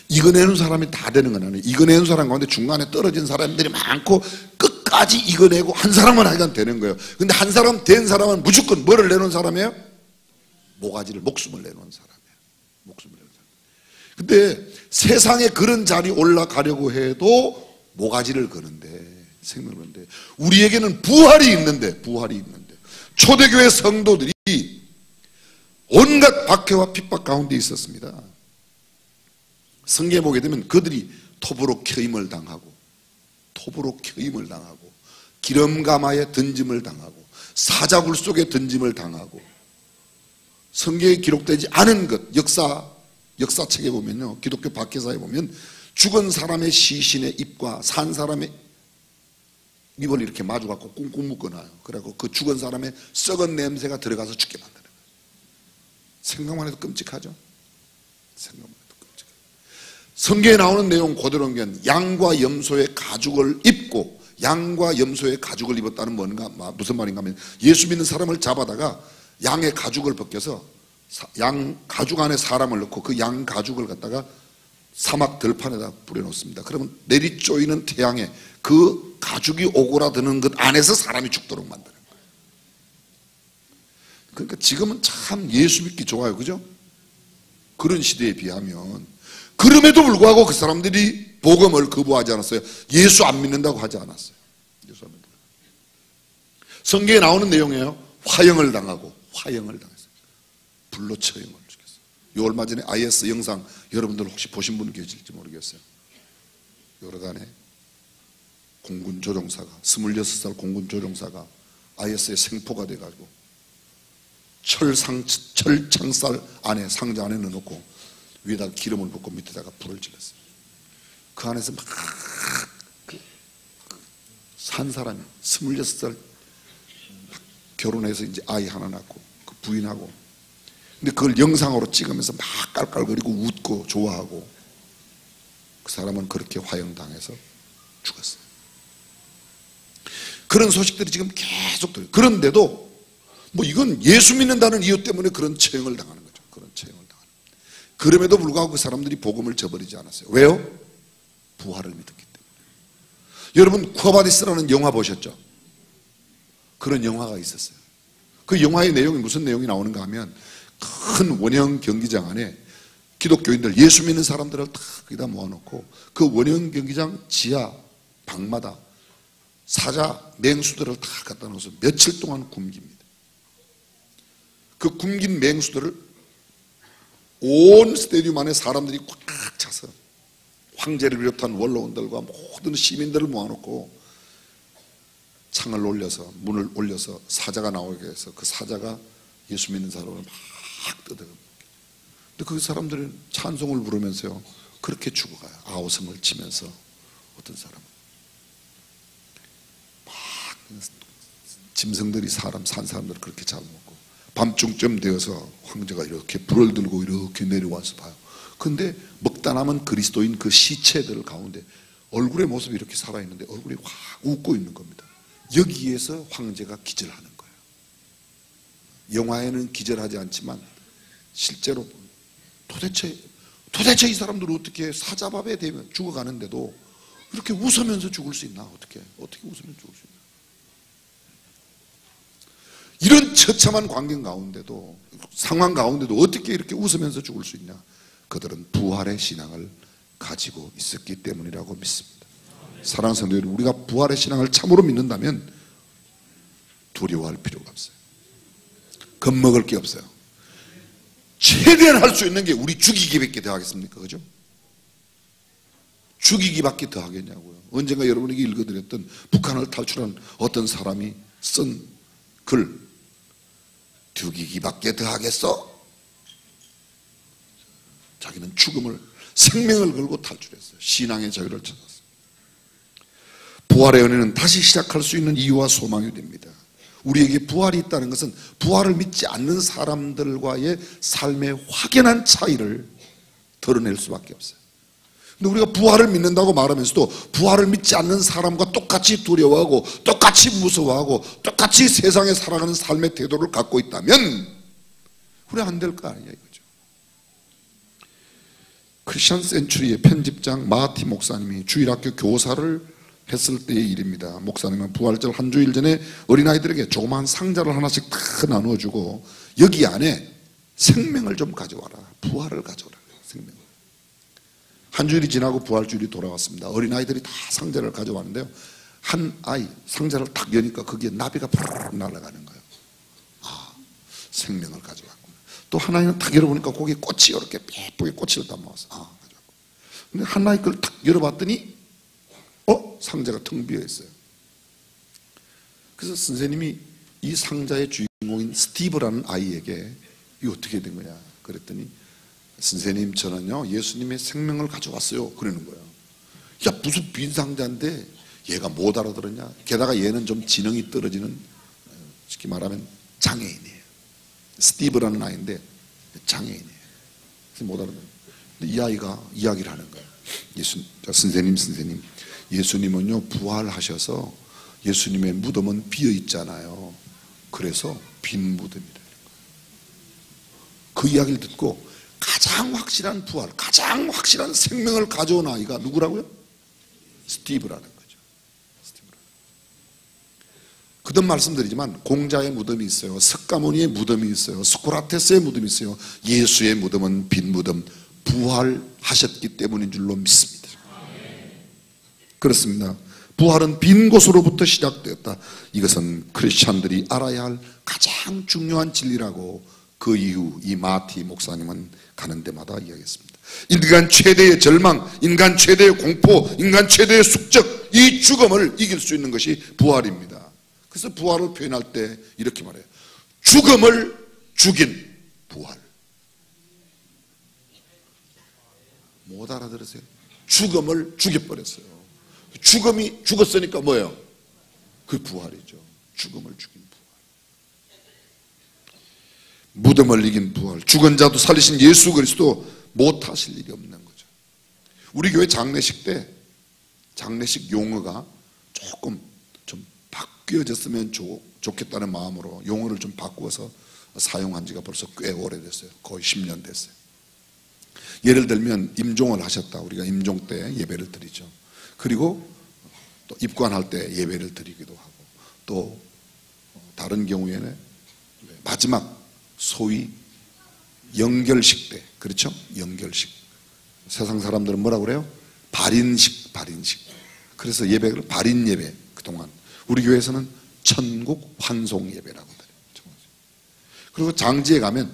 이거 내는 사람이 다 되는 건 아니에요. 이거 내는 사람 가운데 중간에 떨어진 사람들이 많고 끝까지 이거 내고 한 사람만 하여간 되는 거예요. 근데 한 사람 된 사람은 무조건 뭐를 내놓은 사람이에요? 목숨을 내놓은 사람이에요. 근데 세상에 그런 자리 올라가려고 해도 모가지를 거는데 생명을 거는데 우리에게는 부활이 있는데 초대교회 성도들이 온갖 박해와 핍박 가운데 있었습니다. 성경에 보게 되면 그들이 톱으로 켜임을 당하고 기름가마에 던짐을 당하고 사자굴 속에 던짐을 당하고, 성경에 기록되지 않은 것, 역사책에 보면요, 기독교 박해사에 보면 죽은 사람의 시신의 입과 산 사람의 입을 이렇게 마주갖고 꽁꽁 묶어놔요. 그래갖고 그 죽은 사람의 썩은 냄새가 들어가서 죽게 만드는 거예요. 생각만 해도 끔찍하죠. 생각만 해도 끔찍하죠. 성경에 나오는 내용 그대로는 양과 염소의 가죽을 입고, 양과 염소의 가죽을 입었다는 뭔가, 무슨 말인가 하면 예수 믿는 사람을 잡아다가 양의 가죽을 벗겨서 양 가죽 안에 사람을 넣고 그 양 가죽을 갖다가 사막 들판에다 뿌려놓습니다. 그러면 내리쪼이는 태양에 그 가죽이 오그라드는 것 안에서 사람이 죽도록 만드는 거예요. 그러니까 지금은 참 예수 믿기 좋아요, 그죠? 그런 시대에 비하면. 그럼에도 불구하고 그 사람들이 복음을 거부하지 않았어요. 예수 안 믿는다고 하지 않았어요. 예수 안 믿는다고. 성경에 나오는 내용이에요. 화형을 당했어요. 불로 처형을 죽였어요. 요 얼마 전에 IS 영상 여러분들 혹시 보신 분 계실지 모르겠어요. 요르단에 공군 조종사가, 26살 공군 조종사가 IS의 생포가 돼가지고 철창살 안에, 상자 안에 넣어놓고 위에다가 기름을 붓고 밑에다가 불을 질렀어요. 그 안에서 막 산 사람이 26살 결혼해서 이제 아이 하나 낳고 그 부인하고, 근데 그걸 영상으로 찍으면서 막 깔깔거리고 웃고 좋아하고, 그 사람은 그렇게 화형당해서 죽었어요. 그런 소식들이 지금 계속 들려요. 그런데도 뭐 이건 예수 믿는다는 이유 때문에 그런 처형을 당하는 거죠. 그런 처형을 당하는 거죠. 그럼에도 불구하고 그 사람들이 복음을 저버리지 않았어요. 왜요? 부활을 믿었기 때문에. 여러분 쿠아바디스라는 영화 보셨죠? 그런 영화가 있었어요. 그 영화의 내용이 무슨 내용이 나오는가 하면, 큰 원형 경기장 안에 기독교인들, 예수 믿는 사람들을 다 거기다 모아놓고 그 원형 경기장 지하 방마다 사자, 맹수들을 다 갖다 놓아서 며칠 동안 굶깁니다. 그 굶긴 맹수들을 온 스테디움 안에 사람들이 꽉 차서 황제를 비롯한 원로원들과 모든 시민들을 모아놓고 창을 올려서, 문을 올려서 사자가 나오게 해서 그 사자가 예수 믿는 사람을 막 뜯어갑니다. 근데 그 사람들은 찬송을 부르면서요 그렇게 죽어가요. 아우성을 치면서. 어떤 사람은 막 짐승들이 산 사람들을 그렇게 잡아먹고, 밤중쯤 되어서 황제가 이렇게 불을 들고 이렇게 내려와서 봐요. 근데 먹다 남은 그리스도인 그 시체들 가운데 얼굴의 모습이 이렇게 살아있는데 얼굴이 확 웃고 있는 겁니다. 여기에서 황제가 기절하는 거예요. 영화에는 기절하지 않지만 실제로 도대체 이 사람들은 어떻게 사자밥에 되면 죽어가는데도 이렇게 웃으면서 죽을 수 있나? 어떻게 웃으면서 죽을 수 있나? 이런 처참한 광경 가운데도, 상황 가운데도 어떻게 이렇게 웃으면서 죽을 수 있냐? 그들은 부활의 신앙을 가지고 있었기 때문이라고 믿습니다. 사랑하는 성도 여러분, 우리가 부활의 신앙을 참으로 믿는다면 두려워할 필요가 없어요. 겁먹을 게 없어요. 최대한 할 수 있는 게 우리 죽이기밖에 더 하겠습니까? 그죠? 죽이기밖에 더 하겠냐고요. 언젠가 여러분에게 읽어드렸던 북한을 탈출한 어떤 사람이 쓴 글, 죽이기밖에 더 하겠어? 자기는 죽음을, 생명을 걸고 탈출했어요. 신앙의 자유를 찾았어요. 부활의 은혜는 다시 시작할 수 있는 이유와 소망이 됩니다. 우리에게 부활이 있다는 것은 부활을 믿지 않는 사람들과의 삶의 확연한 차이를 드러낼 수밖에 없어요. 근데 우리가 부활을 믿는다고 말하면서도 부활을 믿지 않는 사람과 똑같이 두려워하고 똑같이 무서워하고 똑같이 세상에 살아가는 삶의 태도를 갖고 있다면 우리 안 될 거 아니냐 이거죠. 크리스천 센츄리의 편집장 마티 목사님이 주일학교 교사를 했을 때의 일입니다. 목사님은 부활절 한 주일 전에 어린아이들에게 조그마한 상자를 하나씩 다 나누어주고 여기 안에 생명을 좀 가져와라. 부활을 가져와라. 생명을. 한 주일이 지나고 부활주일이 돌아왔습니다. 어린아이들이 다 상자를 가져왔는데요. 한 아이 상자를 딱 여니까 거기에 나비가 푸르륵 날아가는 거예요. 아, 생명을 가져왔구나. 또 하나이는 탁 열어보니까 거기에 꽃이 이렇게 예쁘게 꽃을 담아왔어. 근데 하나이 걸 탁 열어봤더니 상자가 텅 비어 있어요. 그래서 선생님이 이 상자의 주인공인 스티브라는 아이에게 이거 어떻게 된 거냐 그랬더니, 선생님 저는요 예수님의 생명을 가져왔어요 그러는 거예요. 야, 무슨 빈 상자인데 얘가 못 알아들었냐. 게다가 얘는 좀 지능이 떨어지는, 쉽게 말하면 장애인이에요. 스티브라는 아이인데 장애인이에요. 그래서 못 알아들어요. 근데 이 아이가 이야기를 하는 거예요. 선생님 예수님은요 부활하셔서 예수님의 무덤은 비어 있잖아요. 그래서 빈 무덤이다. 그 이야기를 듣고 가장 확실한 부활, 가장 확실한 생명을 가져온 아이가 누구라고요? 스티브라는 거죠. 그전 말씀드리지만 공자의 무덤이 있어요. 석가모니의 무덤이 있어요. 소크라테스의 무덤이 있어요. 예수의 무덤은 빈 무덤, 부활하셨기 때문인 줄로 믿습니다. 그렇습니다. 부활은 빈 곳으로부터 시작되었다. 이것은 크리스찬들이 알아야 할 가장 중요한 진리라고 그 이후 이 마티 목사님은 가는 데마다 이야기했습니다. 인간 최대의 절망, 인간 최대의 공포, 인간 최대의 숙적, 이 죽음을 이길 수 있는 것이 부활입니다. 그래서 부활을 표현할 때 이렇게 말해요. 죽음을 죽인 부활. 못 알아들으세요? 죽음을 죽여버렸어요. 죽음이 죽었으니까 뭐예요? 그 부활이죠. 죽음을 죽인 부활. 무덤을 이긴 부활. 죽은 자도 살리신 예수 그리스도 못하실 일이 없는 거죠. 우리 교회 장례식 때 장례식 용어가 조금 좀 바뀌어졌으면 좋겠다는 마음으로 용어를 좀 바꾸어서 사용한 지가 벌써 꽤 오래됐어요. 거의 10년 됐어요. 예를 들면 임종을 하셨다. 우리가 임종 때 예배를 드리죠. 그리고 또 입관할 때 예배를 드리기도 하고, 또 다른 경우에는 마지막 소위 영결식 때, 그렇죠? 영결식. 세상 사람들은 뭐라고 그래요? 발인식. 그래서 예배를 발인 예배, 그동안 우리 교회에서는 천국 환송 예배라고 해요. 그리고 장지에 가면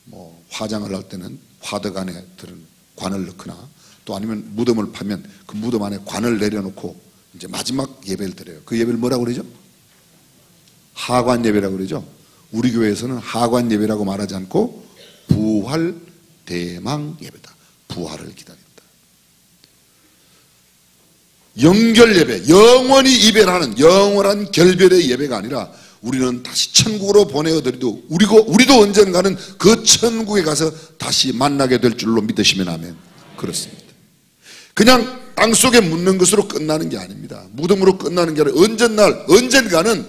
뭐 화장을 할 때는 화덕 안에 들은 관을 넣거나, 또 아니면 무덤을 파면 그 무덤 안에 관을 내려놓고 이제 마지막 예배를 드려요. 그 예배를 뭐라고 그러죠? 하관 예배라고 그러죠. 우리 교회에서는 하관 예배라고 말하지 않고 부활 대망 예배다. 부활을 기다린다. 영결 예배, 영원히 이별하는 영원한 결별의 예배가 아니라 우리는 다시 천국으로 보내어드리도 우리도 언젠가는 그 천국에 가서 다시 만나게 될 줄로 믿으시면 아멘. 그렇습니다. 그냥 땅속에 묻는 것으로 끝나는 게 아닙니다. 무덤으로 끝나는 게 아니라 언젠가는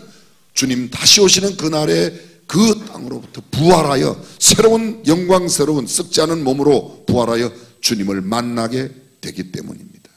주님 다시 오시는 그날에 그 땅으로부터 부활하여 새로운 영광스러운 썩지 않은 몸으로 부활하여 주님을 만나게 되기 때문입니다.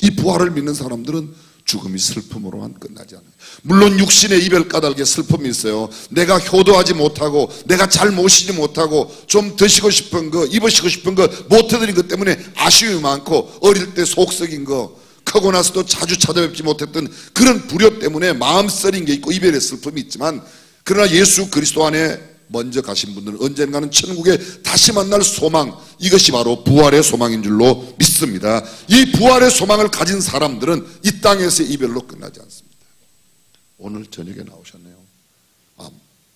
이 부활을 믿는 사람들은 죽음이 슬픔으로만 끝나지 않아요. 물론 육신의 이별 까닭에 슬픔이 있어요. 내가 효도하지 못하고, 내가 잘 모시지 못하고, 좀 드시고 싶은 거, 입으시고 싶은 거 못 해드린 것 때문에 아쉬움이 많고, 어릴 때 속 썩인 거, 크고 나서도 자주 찾아뵙지 못했던 그런 불효 때문에 마음 쓰린 게 있고 이별의 슬픔이 있지만, 그러나 예수 그리스도 안에 먼저 가신 분들은 언젠가는 천국에 다시 만날 소망, 이것이 바로 부활의 소망인 줄로 믿습니다. 이 부활의 소망을 가진 사람들은 이 땅에서의 이별로 끝나지 않습니다. 오늘 저녁에 나오셨네요.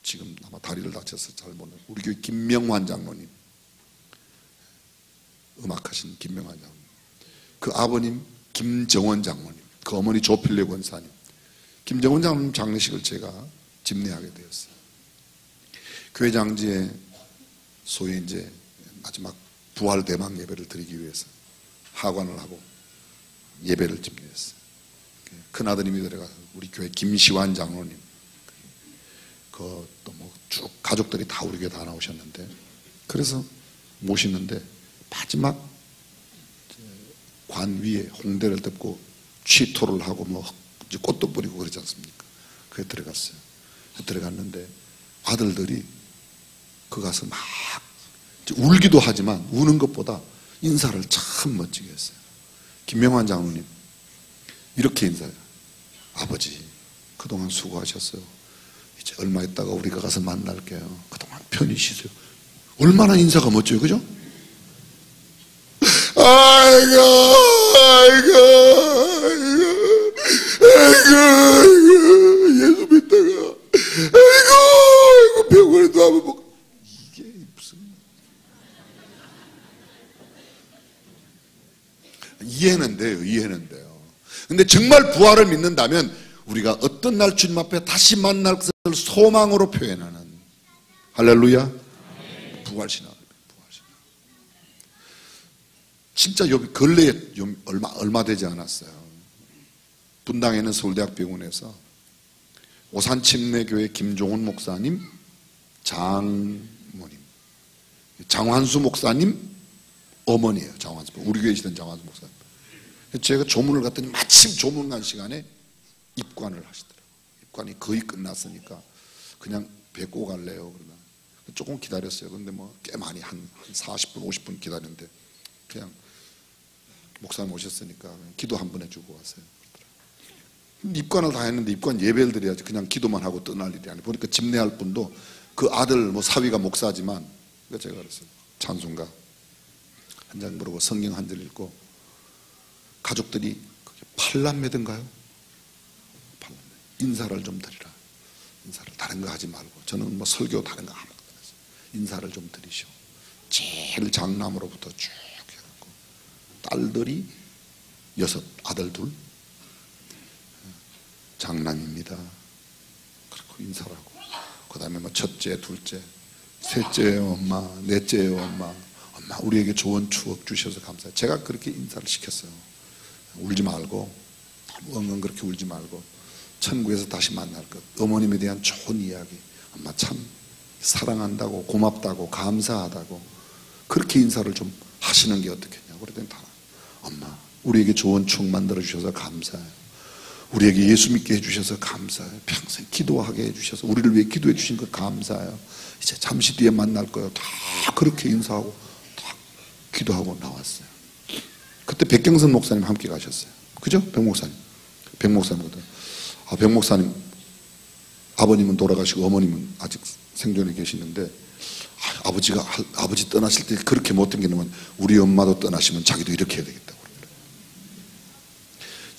지금 아마 다리를 다쳐서 잘 모르는 우리 교회 김명환 장로님, 음악하신 김명환 장로님, 그 아버님 김정원 장로님, 그 어머니 조필래 권사님, 김정원 장로님 장례식을 제가 집례하게 되었어요. 교회 장지에 소위 이제 마지막 부활 대망 예배를 드리기 위해서 하관을 하고 예배를 집례했어요. 큰 아드님이 들어가서 우리 교회 김시환 장로님, 그 또 뭐 쭉 가족들이 다 우리 교회 다 나오셨는데, 그래서 모시는데 마지막 관 위에 홍대를 덮고 취토를 하고 뭐 이제 꽃도 뿌리고 그러지 않습니까? 그에 들어갔어요. 들어갔는데 아들들이 그 가서 막 울기도 하지만 우는 것보다 인사를 참 멋지게 했어요. 김명환 장로님 이렇게 인사해요. 아버지 그동안 수고하셨어요. 이제 얼마 있다가 우리가 가서 만날게요. 그동안 편히 쉬세요. 얼마나 인사가 멋져요, 그죠? 아이고, 아이고, 아이고, 아이고, 예수 믿다가, 아이고, 병원에도 한번 먹고. 이게 무슨. 이해는 돼요, 이해는 돼요. 근데 정말 부활을 믿는다면 우리가 어떤 날 주님 앞에 다시 만날 것을 소망으로 표현하는, 할렐루야, 부활신앙. 진짜 근래에 얼마 되지 않았어요. 분당에 있는 서울대학병원에서 오산침례교회 김종훈 목사님, 장모님, 장환수 목사님 어머니예요. 장환수, 우리 교회에 계시던 장환수 목사님. 제가 조문을 갔더니 마침 조문 간 시간에 입관을 하시더라고요. 입관이 거의 끝났으니까 그냥 뵙고 갈래요. 그러나 조금 기다렸어요. 근데 뭐 꽤 많이 한 40분, 50분 기다렸는데 그냥 목사님 오셨으니까 기도 한 번 해주고 왔어요. 입관을 다 했는데 입관 예배를 드려야지 그냥 기도만 하고 떠날 일이 아니에요. 보니까 집례할 분도 그 아들 뭐 사위가 목사지만, 제가 그랬어요. 찬송가 한 장 부르고 성경 한 절 읽고, 가족들이 팔남매든가요? 인사를 좀 드리라. 인사를 다른 거 하지 말고, 저는 뭐 설교 다른 거 아무것도 안 했어요. 인사를 좀 드리시오. 제일 장남으로부터 쭉 해갖고 딸들이 6, 아들 2, 장남입니다. 그렇게 인사를 하고, 그 다음에 뭐 첫째, 둘째, 셋째예요 엄마, 넷째예요 엄마. 엄마 우리에게 좋은 추억 주셔서 감사해요. 제가 그렇게 인사를 시켰어요. 울지 말고, 엉엉 그렇게 울지 말고, 천국에서 다시 만날 것, 어머님에 대한 좋은 이야기, 엄마 참 사랑한다고, 고맙다고, 감사하다고, 그렇게 인사를 좀 하시는 게 어떻겠냐고. 그랬더니 다, 엄마 우리에게 좋은 추억 만들어 주셔서 감사해요. 우리에게 예수 믿게 해주셔서 감사해요. 평생 기도하게 해주셔서 우리를 위해 기도해 주신 것 감사해요. 이제 잠시 뒤에 만날 거예요. 다 그렇게 인사하고 다 기도하고 나왔어요. 그때 백경선 목사님 함께 가셨어요. 그죠? 백 목사님. 백 목사님거든. 백 목사님 아버님은 돌아가시고 어머님은 아직 생존해 계시는데, 아버지 떠나실 때 그렇게 못된 게 뭐냐면, 우리 엄마도 떠나시면 자기도 이렇게 해야 되겠다고 그러더라고요.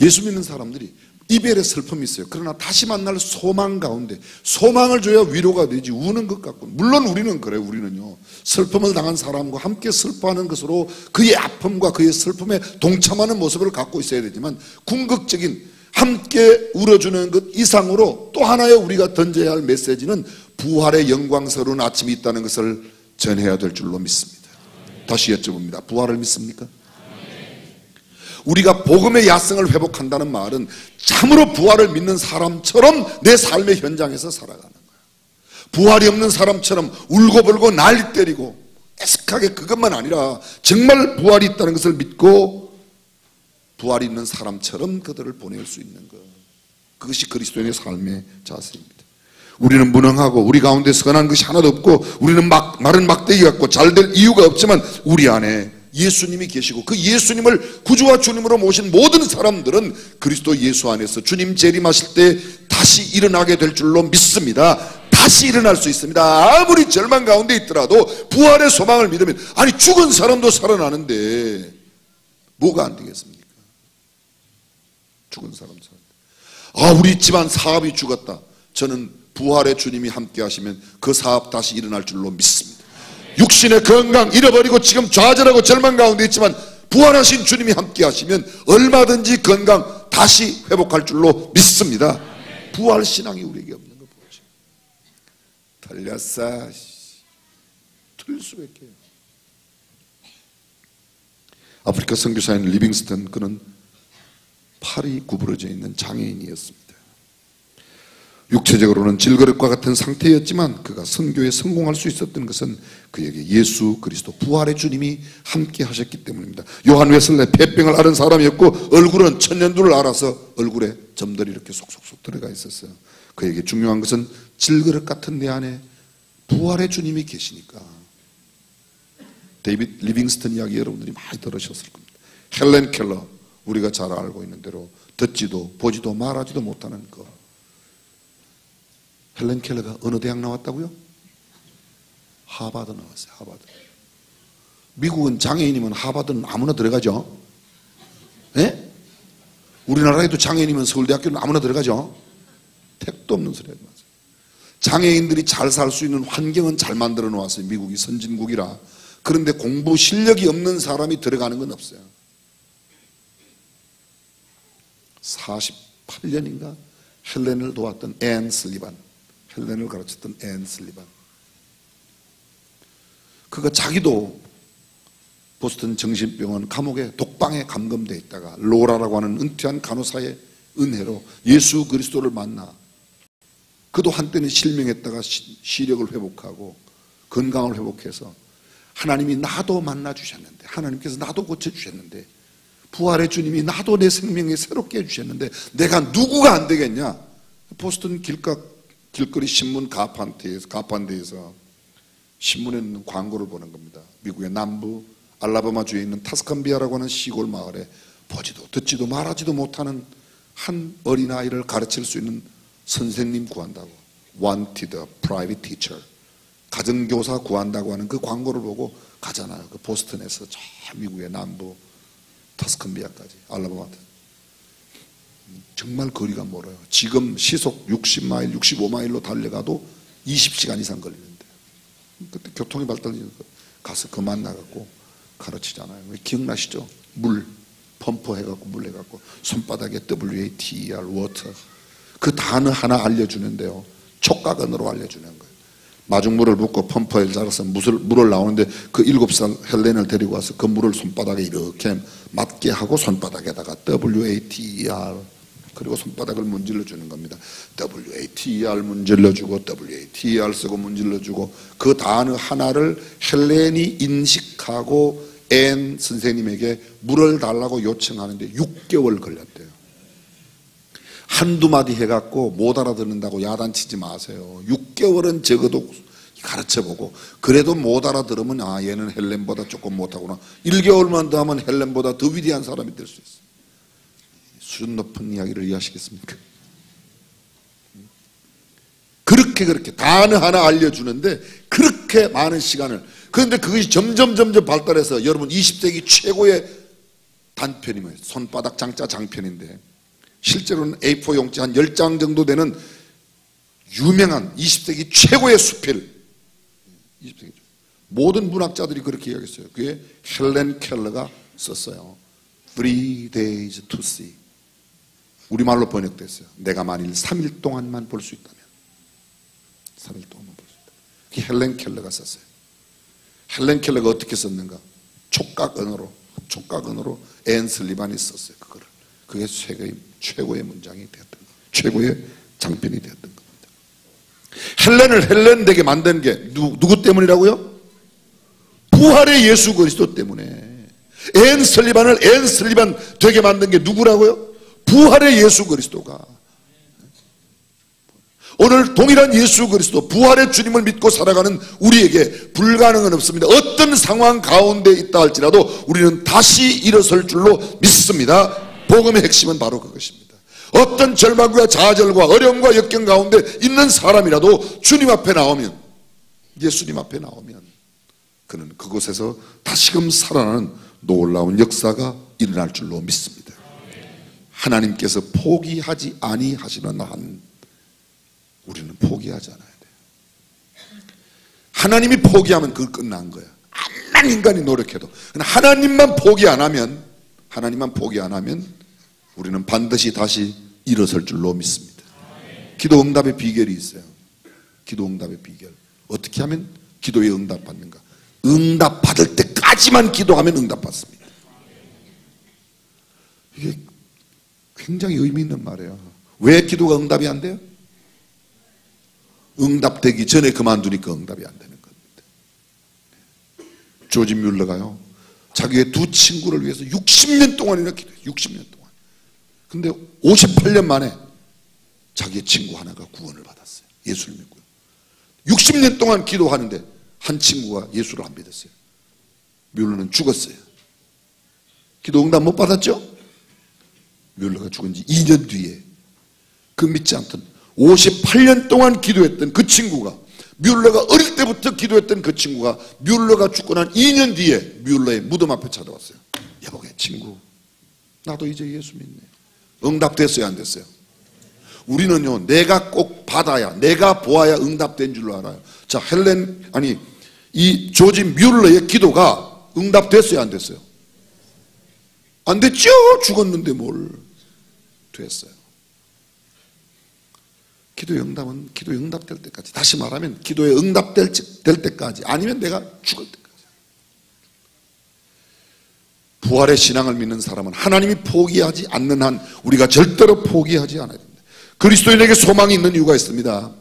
예수 믿는 사람들이 이별의 슬픔이 있어요. 그러나 다시 만날 소망 가운데, 소망을 줘야 위로가 되지 우는 것 같고, 물론 우리는 그래요. 우리는요, 슬픔을 당한 사람과 함께 슬퍼하는 것으로 그의 아픔과 그의 슬픔에 동참하는 모습을 갖고 있어야 되지만, 궁극적인 함께 울어주는 것 이상으로 또 하나의 우리가 던져야 할 메시지는 부활의 영광스러운 아침이 있다는 것을 전해야 될 줄로 믿습니다. 다시 여쭤봅니다. 부활을 믿습니까? 우리가 복음의 야성을 회복한다는 말은 참으로 부활을 믿는 사람처럼 내 삶의 현장에서 살아가는 거야. 부활이 없는 사람처럼 울고불고 난리 때리고 애석하게, 그것만 아니라 정말 부활이 있다는 것을 믿고 부활이 있는 사람처럼 그들을 보낼 수 있는 것, 그것이 그리스도인의 삶의 자세입니다. 우리는 무능하고 우리 가운데 선한 것이 하나도 없고 우리는 마른 막대기 같고 잘 될 이유가 없지만, 우리 안에 예수님이 계시고 그 예수님을 구주와 주님으로 모신 모든 사람들은 그리스도 예수 안에서 주님 재림하실 때 다시 일어나게 될 줄로 믿습니다. 다시 일어날 수 있습니다. 아무리 절망 가운데 있더라도 부활의 소망을 믿으면, 아니 죽은 사람도 살아나는데 뭐가 안 되겠습니까? 죽은 사람 우리 집안 사업이 죽었다. 저는 부활의 주님이 함께 하시면 그 사업 다시 일어날 줄로 믿습니다. 육신의 건강 잃어버리고 지금 좌절하고 절망 가운데 있지만 부활하신 주님이 함께 하시면 얼마든지 건강 다시 회복할 줄로 믿습니다. 부활 신앙이 우리에게 없는 거 보죠. 달렸어. 틀릴 수밖에. 아프리카 선교사인 리빙스턴, 그는 팔이 구부러져 있는 장애인이었습니다. 육체적으로는 질그릇과 같은 상태였지만 그가 선교에 성공할 수 있었던 것은 그에게 예수 그리스도 부활의 주님이 함께 하셨기 때문입니다. 요한 웨슬레 폐병을 앓은 사람이었고 얼굴은 천년두를 앓아서 얼굴에 점들이 이렇게 속속속 들어가 있었어요. 그에게 중요한 것은 질그릇 같은 내 안에 부활의 주님이 계시니까. 데이빗 리빙스턴 이야기 여러분들이 많이 들으셨을 겁니다. 헬렌 켈러, 우리가 잘 알고 있는 대로 듣지도 보지도 말하지도 못하는 헬렌 켈러가 어느 대학 나왔다고요? 하버드 나왔어요. 하버드. 미국은 장애인이면 하버드는 아무나 들어가죠. 예? 우리나라에도 장애인이면 서울대학교는 아무나 들어가죠. 택도 없는 소리 하지 마세요. 장애인들이 잘 살 수 있는 환경은 잘 만들어 놓았어요. 미국이 선진국이라. 그런데 공부 실력이 없는 사람이 들어가는 건 없어요. 48년인가 헬렌을 도왔던 앤 슬리반, 헬렌을 가르쳤던 앤 슬리반. 그가 자기도 보스턴 정신병원 감옥에 독방에 감금되어 있다가 로라라고 하는 은퇴한 간호사의 은혜로 예수 그리스도를 만나 그도 한때는 실명했다가 시력을 회복하고 건강을 회복해서 하나님이 나도 만나주셨는데, 하나님께서 나도 고쳐주셨는데, 부활의 주님이 나도 내 생명에 새롭게 해주셨는데 내가 누구가 안 되겠냐. 보스턴 길거리 신문 가판대에서 신문에 있는 광고를 보는 겁니다. 미국의 남부 알라바마주에 있는 타스칸비아라고 하는 시골 마을에 보지도 듣지도 말하지도 못하는 한 어린아이를 가르칠 수 있는 선생님 구한다고, wanted a private teacher, 가정교사 구한다고 하는 그 광고를 보고 가잖아요. 그 보스턴에서 저 미국의 남부 타스칸비아까지, 알라바마. 정말 거리가 멀어요. 지금 시속 60마일, 65마일로 달려가도 20시간 이상 걸리는데, 그때 교통이 발달되니까 가서 그만 나갔고 가르치잖아요. 기억나시죠? 물 펌프 해갖고 물 해갖고 손바닥에 WATER, water, 그 단어 하나 알려주는데요, 촉각언어로 알려주는 거예요. 마중물을 붓고 펌프에 잘라서 물을 나오는데 그 7살 헬렌을 데리고 와서 그 물을 손바닥에 이렇게 맞게 하고 손바닥에다가 WATER, 그리고 손바닥을 문질러 주는 겁니다. WATER 문질러주고 WATER 쓰고 문질러주고 그 단어 하나를 헬렌이 인식하고 앤 선생님에게 물을 달라고 요청하는데 6개월 걸렸대요. 한두 마디 해갖고 못 알아듣는다고 야단치지 마세요. 6개월은 적어도 가르쳐보고 그래도 못 알아들으면 아, 얘는 헬렌보다 조금 못하구나. 1개월만 더 하면 헬렌보다 더 위대한 사람이 될 수 있어요. 수준 높은 이야기를 이해하시겠습니까? 그렇게 단어 하나 알려주는데 그렇게 많은 시간을, 그런데 그것이 점점 발달해서 여러분 20세기 최고의 단편이 뭐예요? 손바닥 장자 장편인데 실제로는 A4 용지 한 10장 정도 되는 유명한 20세기 최고의 수필, 20세기 모든 문학자들이 그렇게 이야기했어요. 그게 헬렌 켈러가 썼어요. 3 days to see. 우리말로 번역됐어요. 내가 만일 3일 동안만 볼 수 있다면, 3일 동안만 볼 수 있다. 그게 헬렌 켈러가 썼어요. 헬렌 켈러가 어떻게 썼는가? 촉각언어로 앤 슬리반이 썼어요. 그거를. 그게 최고의 문장이 되었던 겁니다. 최고의 장편이 되었던 겁니다. 헬렌을 헬렌 되게 만든 게 누구 때문이라고요? 부활의 예수 그리스도 때문에. 앤 슬리반을 앤 슬리반 되게 만든 게 누구라고요? 부활의 예수 그리스도가. 오늘 동일한 예수 그리스도, 부활의 주님을 믿고 살아가는 우리에게 불가능은 없습니다. 어떤 상황 가운데 있다 할지라도 우리는 다시 일어설 줄로 믿습니다. 복음의 핵심은 바로 그것입니다. 어떤 절망과 좌절과 어려움과 역경 가운데 있는 사람이라도 주님 앞에 나오면, 예수님 앞에 나오면 그는 그곳에서 다시금 살아나는 놀라운 역사가 일어날 줄로 믿습니다. 하나님께서 포기하지 아니하시는 한 우리는 포기하지 않아야 돼요. 하나님이 포기하면 그걸 끝난 거야. 암만 인간이 노력해도. 하나님만 포기 안 하면 우리는 반드시 다시 일어설 줄로 믿습니다. 기도 응답의 비결이 있어요. 기도 응답의 비결. 어떻게 하면 기도에 응답 받는가? 응답 받을 때까지만 기도하면 응답 받습니다. 이게 굉장히 의미 있는 말이에요. 왜 기도가 응답이 안 돼요? 응답되기 전에 그만두니까 응답이 안 되는 겁니다. 조지 뮬러가요, 자기의 두 친구를 위해서 60년 동안이나 기도해요. 60년 동안. 근데 58년 만에 자기의 친구 하나가 구원을 받았어요. 예수를 믿고요. 60년 동안 기도하는데 한 친구가 예수를 안 믿었어요. 뮬러는 죽었어요. 기도 응답 못 받았죠? 뮬러가 죽은 지 2년 뒤에 그 믿지 않던 58년 동안 기도했던 그 친구가 뮬러가 어릴 때부터 기도했던 그 친구가 뮬러가 죽고 난 2년 뒤에 뮬러의 무덤 앞에 찾아왔어요. 여보게 친구, 나도 이제 예수 믿네. 응답됐어요, 안 됐어요? 우리는요, 내가 꼭 받아야, 내가 보아야 응답된 줄로 알아요. 자, 이 조지 뮬러의 기도가 응답됐어요, 안 됐어요? 안 됐죠? 죽었는데 뭘 됐어요. 기도의 응답은 기도의 응답될 때까지, 다시 말하면 기도의 응답될 때까지, 아니면 내가 죽을 때까지. 부활의 신앙을 믿는 사람은 하나님이 포기하지 않는 한 우리가 절대로 포기하지 않아야 됩니다. 그리스도인에게 소망이 있는 이유가 있습니다.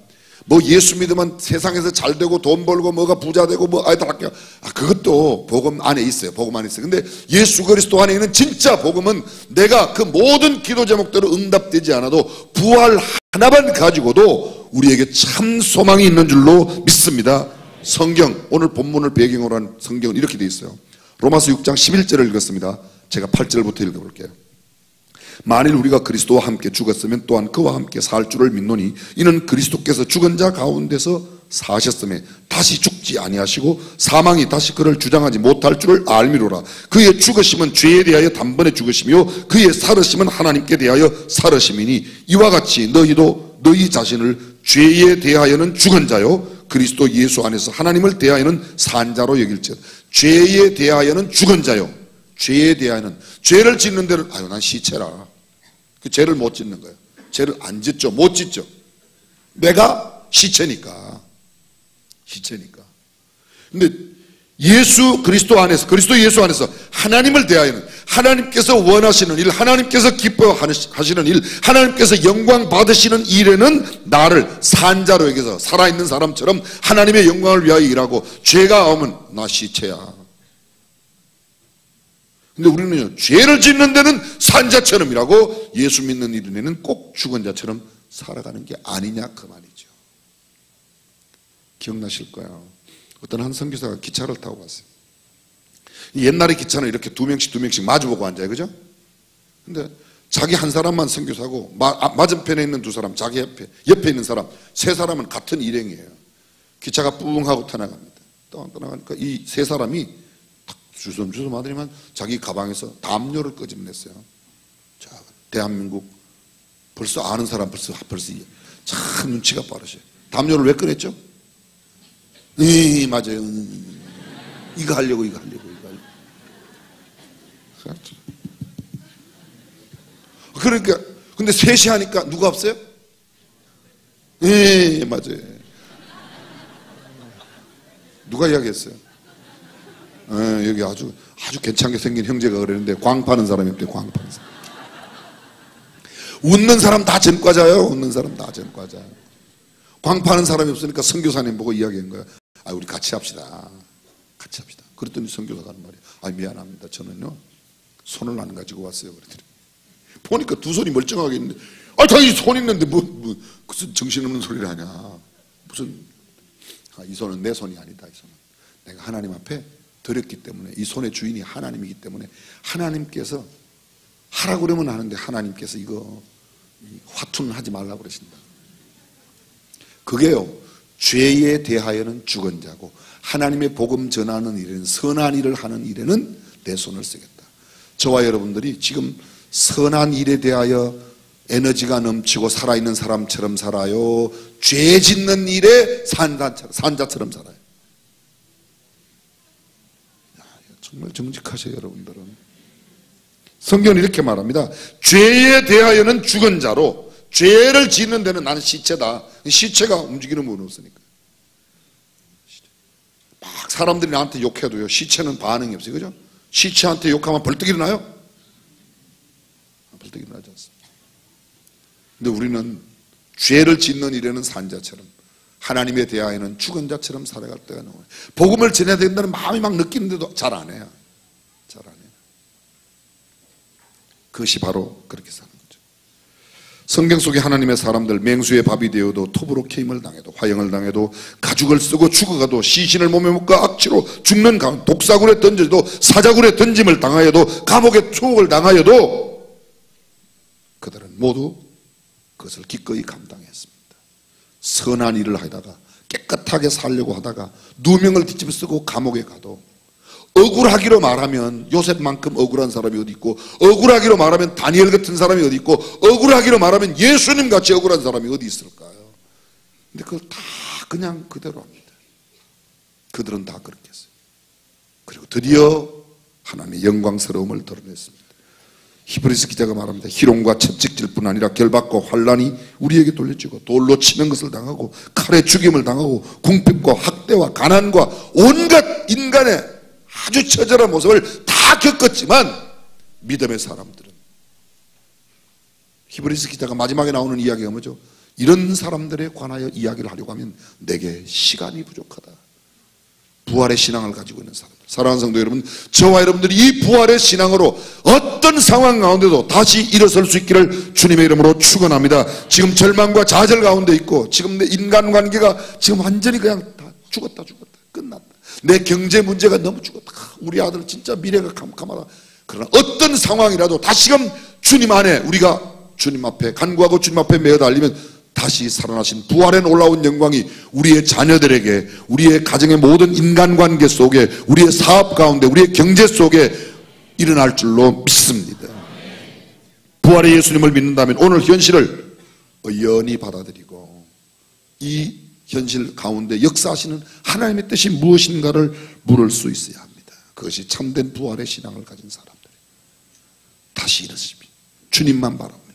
뭐 예수 믿으면 세상에서 잘 되고 돈 벌고 뭐가 부자 되고 뭐 아이들 학교, 그것도 복음 안에 있어요. 복음 안에 있어요. 근데 예수 그리스도 안에 있는 진짜 복음은 내가 그 모든 기도 제목대로 응답되지 않아도 부활 하나만 가지고도 우리에게 참 소망이 있는 줄로 믿습니다. 성경, 오늘 본문을 배경으로 한 성경은 이렇게 되어 있어요. 로마서 6장 11절을 읽었습니다. 제가 8절부터 읽어볼게요. 만일 우리가 그리스도와 함께 죽었으면 또한 그와 함께 살 줄을 믿노니 이는 그리스도께서 죽은 자 가운데서 사셨음에 다시 죽지 아니하시고 사망이 다시 그를 주장하지 못할 줄을 알미로라. 그의 죽으심은 죄에 대하여 단번에 죽으심이요 그의 살으심은 하나님께 대하여 살으심이니 이와 같이 너희도 너희 자신을 죄에 대하여는 죽은 자요 그리스도 예수 안에서 하나님을 대하여는 산 자로 여길지어다. 죄에 대하여는 죽은 자요, 죄에 대하여는, 죄를 짓는 데는 난 시체라. 그 죄를 못 짓는 거예요. 죄를 안 짓죠. 못 짓죠. 내가 시체니까. 근데 예수 그리스도 안에서, 그리스도 예수 안에서 하나님을 대하여는, 하나님께서 원하시는 일, 하나님께서 기뻐하시는 일, 하나님께서 영광 받으시는 일에는 나를 산자로 여기서 살아있는 사람처럼 하나님의 영광을 위하여 일하고, 죄가 오면 나 시체야. 근데 우리는요, 죄를 짓는 데는 산자처럼 일하고 예수 믿는 일에는 꼭 죽은 자처럼 살아가는 게 아니냐 그 말이죠. 기억나실 거예요. 어떤 한 선교사가 기차를 타고 갔어요. 옛날에 기차는 이렇게 두 명씩 마주보고 앉아요, 그죠? 근데 자기 한 사람만 선교사고 맞은편에 있는 두 사람, 자기 옆에 있는 사람, 세 사람은 같은 일행이에요. 기차가 뿡 하고 떠나갑니다. 떠나가니까 이 세 사람이 주섬주섬 하더니만 자기 가방에서 담요를 끄집어냈어요. 자, 대한민국 벌써 아는 사람 벌써 참 눈치가 빠르셔요. 담요를 왜 꺼냈죠? 맞아요. 이거 하려고. 그러니까 근데 셋이 하니까 누가 없어요? 맞아요. 누가 이야기했어요? 여기 아주 괜찮게 생긴 형제가 그랬는데 광 파는 사람이 없대요. 광 파는 사람. 웃는 사람 다 전과자예요. 웃는 사람 다 전과자. 광 파는 사람이 없으니까 선교사님 보고 이야기한 거예요. 우리 같이 합시다. 그랬더니 선교사가 하는 말이에요. 미안합니다. 저는요 손을 안 가지고 왔어요. 그랬더니 보니까 두 손이 멀쩡하게 있는데 당연히 손 있는데 무슨 정신없는 소리를 하냐. 무슨 이 손은 내 손이 아니다. 이 손은 내가 하나님 앞에 드렸기 때문에, 이 손의 주인이 하나님이기 때문에 하나님께서 하라고 그러면 하는데 하나님께서 이거 화투는 하지 말라고 그러신다. 그게요, 죄에 대하여는 죽은 자고 하나님의 복음 전하는 일에는, 선한 일을 하는 일에는 내 손을 쓰겠다. 저와 여러분들이 지금 선한 일에 대하여 에너지가 넘치고 살아있는 사람처럼 살아요, 죄 짓는 일에 산자처럼 살아요. 정말 정직하세요, 여러분들은. 성경은 이렇게 말합니다. 죄에 대하여는 죽은 자로, 죄를 짓는 데는 나는 시체다. 시체가 움직이는 부분은 없으니까. 막 사람들이 나한테 욕해도요, 시체는 반응이 없어요. 그죠? 시체한테 욕하면 벌떡 일어나요? 벌떡 일어나지 않습니다. 근데 우리는 죄를 짓는 일에는 산자처럼, 하나님에 대하여는 죽은 자처럼 살아갈 때가 나와요. 복음을 전해야 된다는 마음이 막 느끼는데도 잘 안 해요. 그것이 바로 그렇게 사는 거죠. 성경 속에 하나님의 사람들, 맹수의 밥이 되어도, 톱으로 케임을 당해도, 화형을 당해도, 가죽을 쓰고 죽어가도, 시신을 몸에 묶어 악취로 죽는 가운데, 독사굴에 던져도, 사자굴에 던짐을 당하여도, 감옥에 투옥을 당하여도 그들은 모두 그것을 기꺼이 감당했습니다. 선한 일을 하다가 깨끗하게 살려고 하다가 누명을 뒤집어 쓰고 감옥에 가도 억울하기로 말하면 요셉만큼 억울한 사람이 어디 있고, 억울하기로 말하면 다니엘 같은 사람이 어디 있고, 억울하기로 말하면 예수님 같이 억울한 사람이 어디 있을까요? 근데 그걸 다 그냥 그대로 합니다. 그들은 다 그렇게 했어요. 그리고 드디어 하나님의 영광스러움을 드러냈습니다. 히브리서 기자가 말합니다. 희롱과 채찍질뿐 아니라 결박과 환란이 우리에게 돌려지고, 돌로 치는 것을 당하고, 칼에 죽임을 당하고, 궁핍과 학대와 가난과 온갖 인간의 아주 처절한 모습을 다 겪었지만, 믿음의 사람들은, 히브리서 기자가 마지막에 나오는 이야기가 뭐죠? 이런 사람들에 관하여 이야기를 하려고 하면 내게 시간이 부족하다. 부활의 신앙을 가지고 있는 사람들, 사랑하는 성도 여러분, 저와 여러분들이 이 부활의 신앙으로 어떤 상황 가운데도 다시 일어설 수 있기를 주님의 이름으로 축원합니다. 지금 절망과 좌절 가운데 있고, 지금 내 인간관계가 지금 완전히 그냥 다 죽었다 끝났다, 내 경제 문제가 너무 죽었다, 우리 아들 진짜 미래가 캄캄하다. 그러나 어떤 상황이라도 다시금 주님 안에 우리가 주님 앞에 간구하고 주님 앞에 매어 달리면 다시 살아나신 부활에 올라온 영광이 우리의 자녀들에게, 우리의 가정의 모든 인간관계 속에, 우리의 사업 가운데, 우리의 경제 속에 일어날 줄로 믿습니다. 부활의 예수님을 믿는다면 오늘 현실을 의연히 받아들이고 이 현실 가운데 역사하시는 하나님의 뜻이 무엇인가를 물을 수 있어야 합니다. 그것이 참된 부활의 신앙을 가진 사람들, 다시 일어섭니다. 주님만 바랍니다.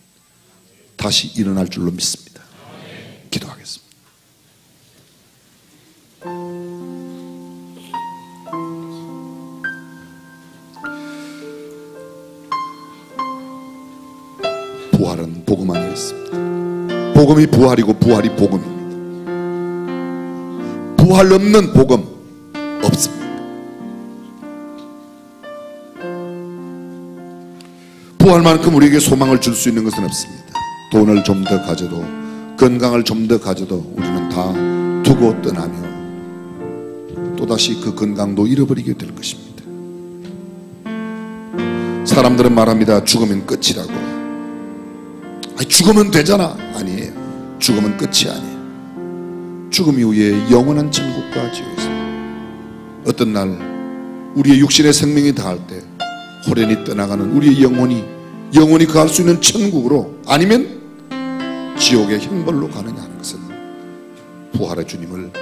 다시 일어날 줄로 믿습니다. 기도하겠습니다. 부활은 복음 안에 있습니다. 복음이 부활이고 부활이 복음입니다. 부활 없는 복음 없습니다. 부활만큼 우리에게 소망을 줄 수 있는 것은 없습니다. 돈을 좀 더 가져도, 건강을 좀 더 가져도 우리는 다 두고 떠나며 또다시 그 건강도 잃어버리게 될 것입니다. 사람들은 말합니다. 죽으면 끝이라고. 아니, 죽으면 되잖아. 아니에요. 죽으면 끝이 아니에요. 죽음 이후에 영원한 천국과 지옥에서 어떤 날 우리의 육신의 생명이 다할 때 호련히 떠나가는 우리의 영혼이 갈 수 있는 천국으로, 아니면 지옥의 형벌로 가느냐 하는 것은 부활의 주님을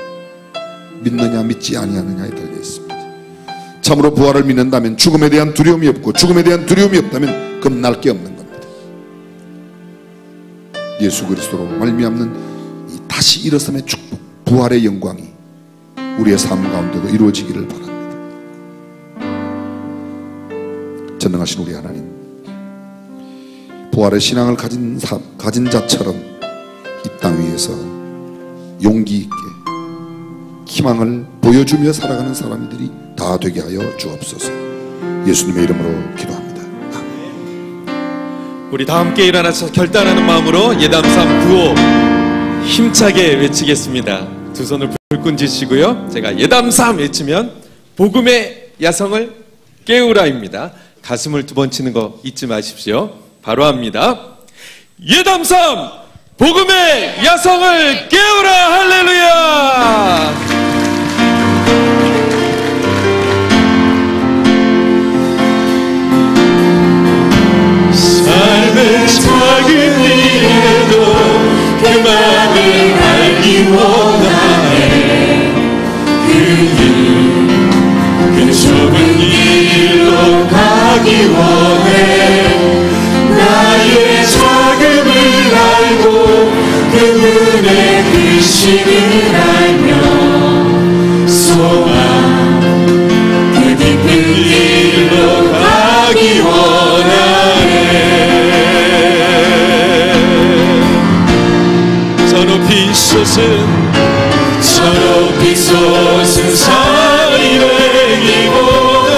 믿느냐 믿지 아니하느냐에 달려 있습니다. 참으로 부활을 믿는다면 죽음에 대한 두려움이 없고, 죽음에 대한 두려움이 없다면 겁날 게 없는 겁니다. 예수 그리스도로 말미암는 이 다시 일어섬의 축복, 부활의 영광이 우리의 삶 가운데도 이루어지기를 바랍니다. 전능하신 우리 하나님, 부활의 신앙을 가진 자처럼 이 땅 위에서 용기 있게 희망을 보여주며 살아가는 사람들이 다 되게 하여 주옵소서. 예수님의 이름으로 기도합니다. 우리 다 함께 일어나서 결단하는 마음으로 예담삼 구호 힘차게 외치겠습니다. 두 손을 불끈 쥐시고요. 제가 예담삼 외치면 복음의 야성을 깨우라입니다. 가슴을 두 번 치는 거 잊지 마십시오. 바로 합니다. 예담삼 복음의 야성을 깨우라. 할렐루야. 삶의 작은 일에도 그 마음을 알기 원하네. 그 좁은 길로 가기 원해. 나의 작음을 알고 그분의 크심을 알며 소망 그 깊은 길로 가기 원하네. 저 높이 솟은 산이 되기보다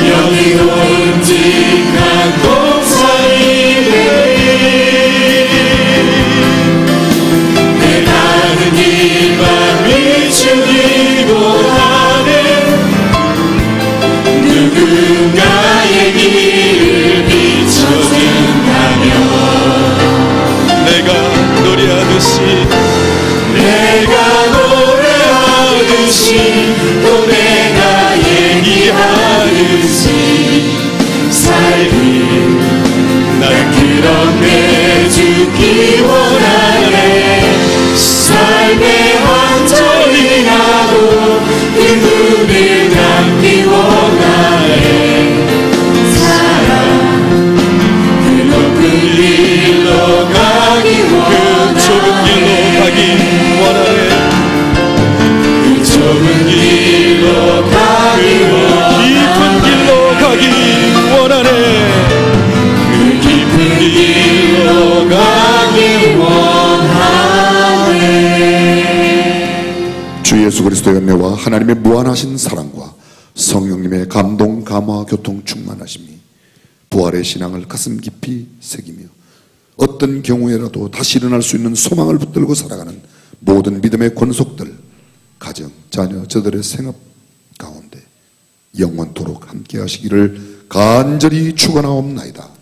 여기 굵직한 동산이 되리. 내 가는 길만 비추기보다는 누군가의 길을 비춰준다면 내가 노래하듯이 내가 노래하듯이 또 내가 얘기하듯이 삶이 난 그렇게 죽기 원하네. 삶의 완전히 나도 그 눈을 담기 원하네. 사랑 그 높은 길로 가기 원하네. 좁은 길로 가기 원하네. 그 좁은 길로 가기 원하네. 깊은 길로 가기 원하네. 그 깊은 길로 가기 원하네. 주 예수 그리스도의 은혜와 하나님의 무한하신 사랑과 성령님의 감동, 감화, 교통 충만하심이 부활의 신앙을 가슴 깊이 새기며 어떤 경우에라도 다시 일어날 수 있는 소망을 붙들고 살아가는 모든 믿음의 권속들, 가정, 자녀, 저들의 생업 가운데 영원토록 함께 하시기를 간절히 축원하옵나이다.